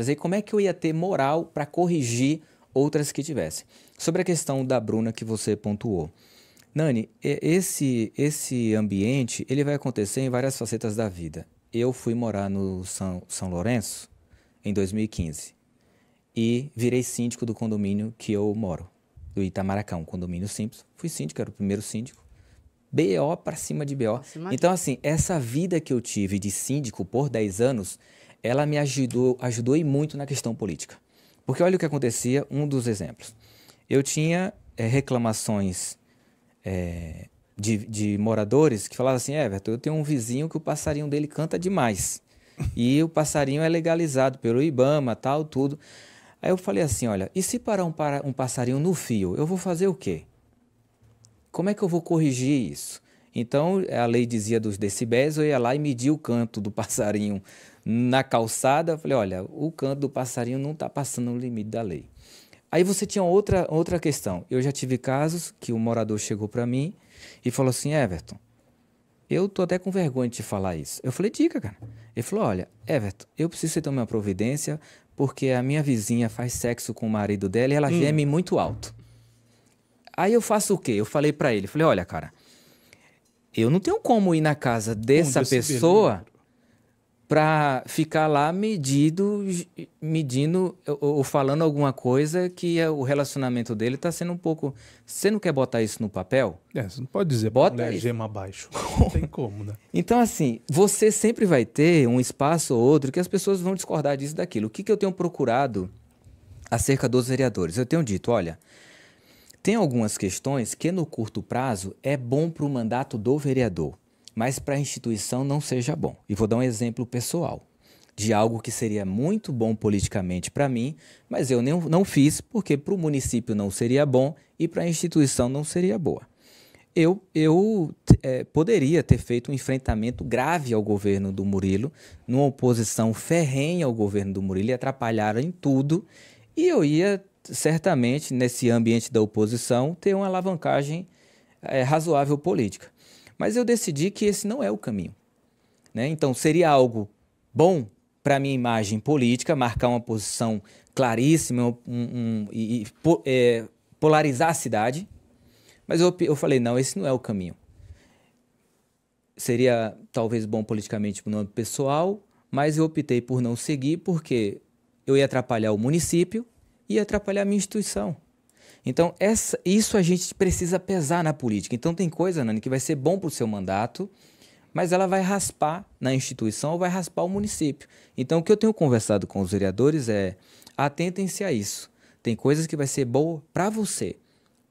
E como é que eu ia ter moral para corrigir outras que tivessem? Sobre a questão da Bruna que você pontuou. Nani, esse ambiente ele vai acontecer em várias facetas da vida. Eu fui morar no São Lourenço em 2015 e virei síndico do condomínio que eu moro, do Itamaracá, um condomínio simples. Fui síndico, era o primeiro síndico. BO para cima de BO. Então, assim, essa vida que eu tive de síndico por 10 anos, ela me ajudou e muito na questão política. Porque olha o que acontecia, um dos exemplos. Eu tinha reclamações de moradores que falavam assim, Everton, eu tenho um vizinho que o passarinho dele canta demais. E o passarinho é legalizado pelo IBAMA, tal, tudo. Aí eu falei assim, olha, e se parar um passarinho no fio, eu vou fazer o quê? Como é que eu vou corrigir isso? Então, a lei dizia dos decibéis, eu ia lá e media o canto do passarinho na calçada. Eu falei, olha, o canto do passarinho não está passando o limite da lei. Aí você tinha outra questão. Eu já tive casos que o morador chegou para mim e falou assim, Everton, eu tô até com vergonha de te falar isso. Eu falei, diga, cara. Ele falou, olha, Everton, eu preciso que você tome uma providência porque a minha vizinha faz sexo com o marido dela e ela geme muito alto. Aí eu faço o quê? Eu falei para ele, falei, olha, cara, eu não tenho como ir na casa dessa pessoa para ficar lá medindo ou falando alguma coisa que o relacionamento dele está sendo um pouco... Você não quer botar isso no papel? Você não pode dizer bota gema abaixo. Não tem como, né? Então, assim, você sempre vai ter um espaço ou outro que as pessoas vão discordar disso daquilo. O que eu tenho procurado acerca dos vereadores? Eu tenho dito, olha, tem algumas questões que no curto prazo é bom para o mandato do vereador, mas para a instituição não seja bom. E vou dar um exemplo pessoal de algo que seria muito bom politicamente para mim, mas eu não fiz porque para o município não seria bom e para a instituição não seria boa. Eu poderia ter feito um enfrentamento grave ao governo do Murilo, numa oposição ferrenha ao governo do Murilo, e atrapalhar em tudo, e eu ia certamente, nesse ambiente da oposição, ter uma alavancagem razoável política. Mas eu decidi que esse não é o caminho, né? Então, seria algo bom para a minha imagem política, marcar uma posição claríssima e polarizar a cidade, mas eu falei, não, esse não é o caminho. Seria talvez bom politicamente no âmbito pessoal, mas eu optei por não seguir porque eu ia atrapalhar o município e ia atrapalhar a minha instituição. Então, isso a gente precisa pesar na política. Então, tem coisa, Nani, que vai ser bom para o seu mandato, mas ela vai raspar na instituição ou vai raspar o município. Então, o que eu tenho conversado com os vereadores é, atentem-se a isso. Tem coisas que vai ser boa para você,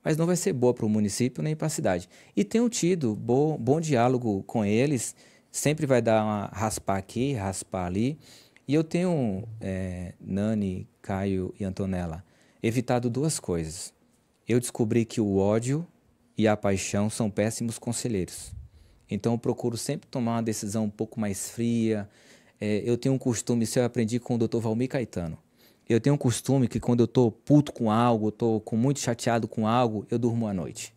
mas não vai ser boa para o município nem para a cidade. E tenho tido bom diálogo com eles, sempre vai dar uma raspar aqui, raspar ali. E eu tenho, Nani, Caio e Antonella, evitado duas coisas. Eu descobri que o ódio e a paixão são péssimos conselheiros. Então, eu procuro sempre tomar uma decisão um pouco mais fria. Eu tenho um costume, isso eu aprendi com o Dr. Valmir Caetano. Eu tenho um costume que quando eu estou puto com algo, estou muito chateado com algo, eu durmo à noite.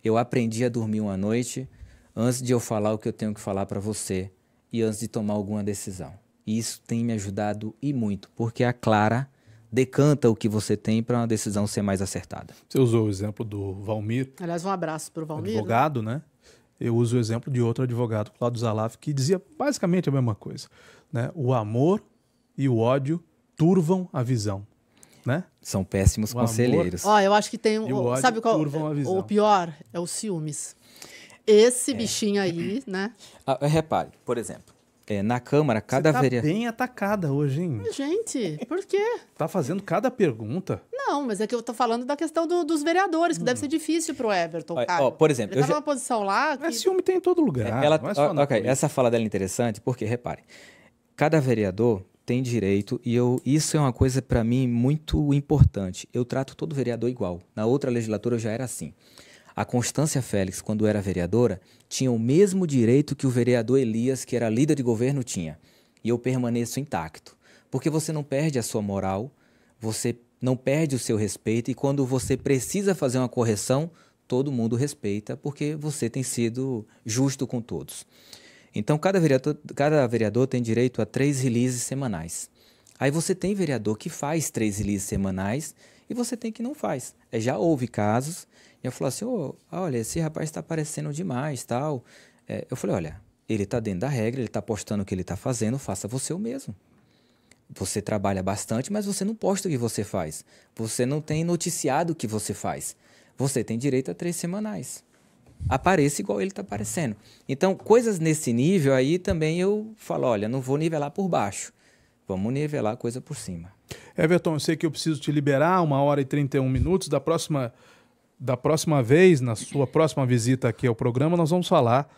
Eu aprendi a dormir uma noite antes de eu falar o que eu tenho que falar para você e antes de tomar alguma decisão. E isso tem me ajudado e muito, porque a Clara decanta o que você tem para uma decisão ser mais acertada. Você usou o exemplo do Valmir. Aliás, um abraço para o Valmir. Advogado, né? Eu uso o exemplo de outro advogado, Cláudio Zalaf, que dizia basicamente a mesma coisa, né? O amor e o ódio turvam a visão, né? São péssimos conselheiros. Eu acho que tem sabe qual o pior? É os ciúmes. Esse bichinho aí, né? Repare, por exemplo, na Câmara, cada vereador... bem atacada hoje, hein? Gente, por quê? Tá fazendo cada pergunta. Não, mas é que eu tô falando da questão dos vereadores, que deve ser difícil pro Everton, por exemplo... Ele tá numa posição lá... Que... ciúme tem em todo lugar. Essa fala dela é interessante, porque, repare, cada vereador tem direito, e isso é uma coisa para mim muito importante. Eu trato todo vereador igual. Na outra legislatura eu já era assim. A Constância Félix, quando era vereadora, tinha o mesmo direito que o vereador Elias, que era líder de governo, tinha. E eu permaneço intacto. Porque você não perde a sua moral, você não perde o seu respeito e quando você precisa fazer uma correção, todo mundo respeita porque você tem sido justo com todos. Então, cada vereador tem direito a 3 releases semanais. Aí você tem vereador que faz 3 releases semanais e você tem que não faz. Já houve casos, e eu falo assim, olha, esse rapaz está aparecendo demais, tal. Eu falei, olha, ele está dentro da regra, ele está postando o que ele está fazendo, faça você o mesmo. Você trabalha bastante, mas você não posta o que você faz. Você não tem noticiado o que você faz. Você tem direito a 3 semanais. Apareça igual ele está aparecendo. Então, coisas nesse nível aí também eu falo, olha, não vou nivelar por baixo. Vamos nivelar a coisa por cima. Everton, eu sei que eu preciso te liberar 1h31. Da próxima vez, na sua próxima visita aqui ao programa, nós vamos falar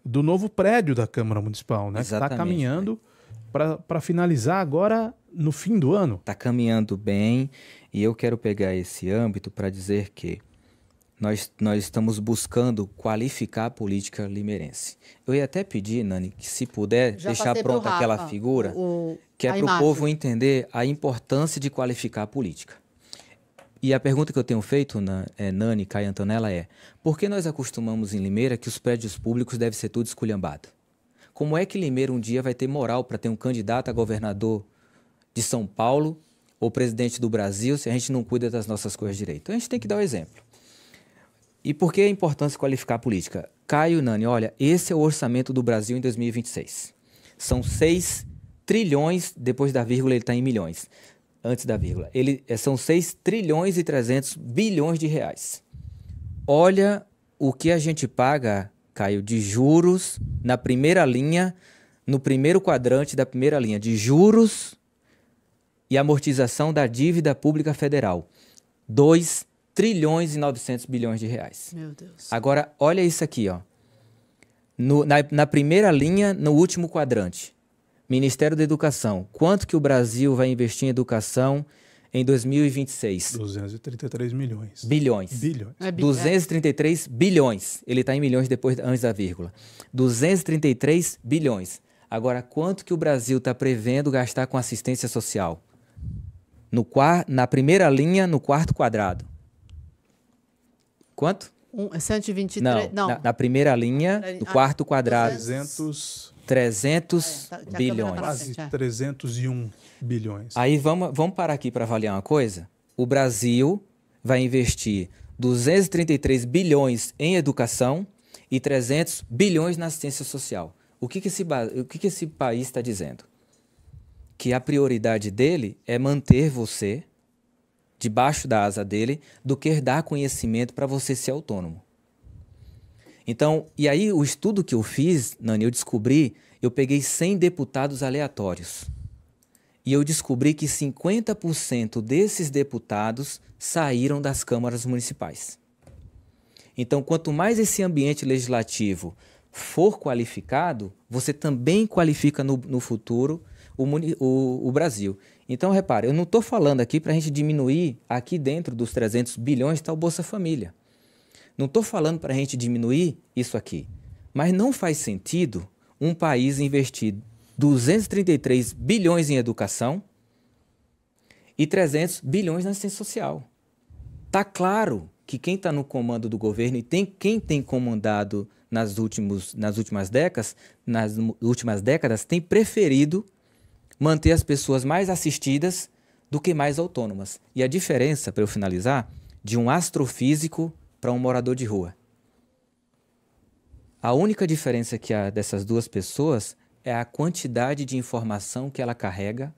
do novo prédio da Câmara Municipal, né? Exatamente. Que está caminhando para finalizar agora no fim do ano. Está caminhando bem e eu quero pegar esse âmbito para dizer que nós estamos buscando qualificar a política limeirense. Eu ia até pedir, Nani, que se puder deixar pronta aquela figura, que é para o povo entender a importância de qualificar a política. E a pergunta que eu tenho feito, Nani, Caio e Antonella, é: por que nós acostumamos em Limeira que os prédios públicos devem ser tudo esculhambado? Como é que Limeira um dia vai ter moral para ter um candidato a governador de São Paulo ou presidente do Brasil se a gente não cuida das nossas coisas direito? Então a gente tem que dar o exemplo. E por que a importância de qualificar a política? Caio, Nani, olha, esse é o orçamento do Brasil em 2026. São 6 trilhões, depois da vírgula ele está em milhões. Antes da vírgula. São 6 trilhões e 300 bilhões de reais. Olha o que a gente paga, Caio, de juros na primeira linha, no primeiro quadrante da primeira linha, de juros e amortização da dívida pública federal. 2 trilhões e 900 bilhões de reais. Meu Deus. Agora, olha isso aqui, ó. Na primeira linha, no último quadrante. Ministério da Educação. Quanto que o Brasil vai investir em educação em 2026? 233 milhões. Bilhões. 233 bilhões. Ele está em milhões antes da vírgula. 233 bilhões. Agora, quanto que o Brasil está prevendo gastar com assistência social? Na primeira linha, no quarto quadrado. Quanto? 123. Não. Na primeira linha, do quarto quadrado. 300 bilhões. Quase 301 bilhões. Aí vamos parar aqui para avaliar uma coisa. O Brasil vai investir 233 bilhões em educação e 300 bilhões na assistência social. O que esse país está dizendo? Que a prioridade dele é manter você debaixo da asa dele do que dar conhecimento para você ser autônomo. Então, e aí o estudo que eu fiz, Nani, eu peguei 100 deputados aleatórios. E eu descobri que 50% desses deputados saíram das câmaras municipais. Então, quanto mais esse ambiente legislativo for qualificado, você também qualifica no futuro o Brasil. Então, repare, eu não estou falando aqui para a gente diminuir aqui dentro dos 300 bilhões está o Bolsa Família. Não estou falando para a gente diminuir isso aqui. Mas não faz sentido um país investir 233 bilhões em educação e 300 bilhões na assistência social. Está claro que quem está no comando do governo e quem tem comandado nas últimas décadas tem preferido manter as pessoas mais assistidas do que mais autônomas. E a diferença, para eu finalizar, de um astrofísico para um morador de rua. A única diferença que há dessas duas pessoas é a quantidade de informação que ela carrega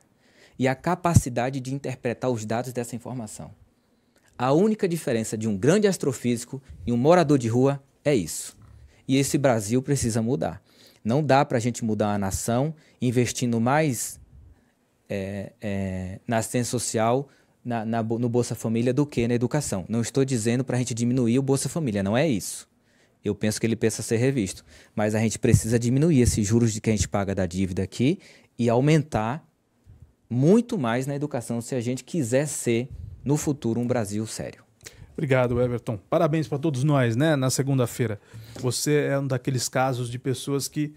e a capacidade de interpretar os dados dessa informação. A única diferença de um grande astrofísico e um morador de rua é isso. E esse Brasil precisa mudar. Não dá para a gente mudar a nação investindo mais na assistência social, no Bolsa Família do que na educação. Não estou dizendo para a gente diminuir o Bolsa Família, não é isso. Eu penso que ele pensa ser revisto. Mas a gente precisa diminuir esses juros de que a gente paga da dívida aqui e aumentar muito mais na educação se a gente quiser ser, no futuro, um Brasil sério. Obrigado, Everton. Parabéns para todos nós, né? Na segunda-feira. Você é um daqueles casos de pessoas que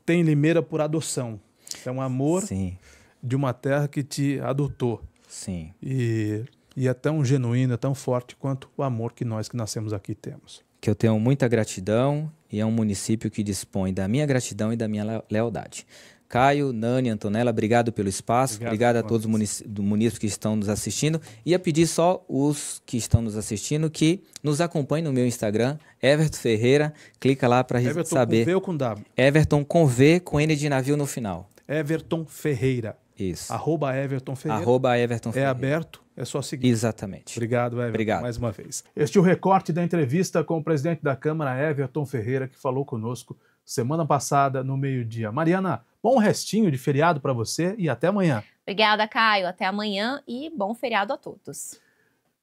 tem Limeira por adoção. É um amor. Sim. de uma terra que te adotou. Sim. E é tão genuíno, é tão forte quanto o amor que nós que nascemos aqui temos. Que eu tenho muita gratidão e é um município que dispõe da minha gratidão e da minha lealdade. Caio, Nani, Antonella, obrigado pelo espaço, obrigado a todos os munícipes que estão nos assistindo. E a pedir só os que estão nos assistindo que nos acompanhem no meu Instagram, Everton Ferreira, clica lá para Everton saber. Com V ou com W? Everton com V, com N de navio no final. Everton Ferreira. Isso. @Everton Ferreira. @Everton Ferreira. É aberto, é só seguir. Exatamente. Obrigado, Everton, Obrigado. mais uma vez. Este é o recorte da entrevista com o presidente da Câmara, Everton Ferreira, que falou conosco semana passada, no meio-dia. Mariana, bom restinho de feriado para você e até amanhã. Obrigada, Caio. Até amanhã e bom feriado a todos.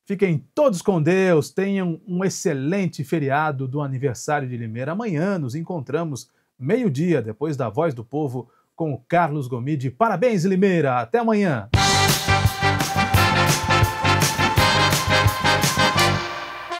Fiquem todos com Deus, tenham um excelente feriado do aniversário de Limeira. Amanhã nos encontramos meio-dia, depois da Voz do Povo, com o Carlos Gomide. Parabéns, Limeira! Até amanhã!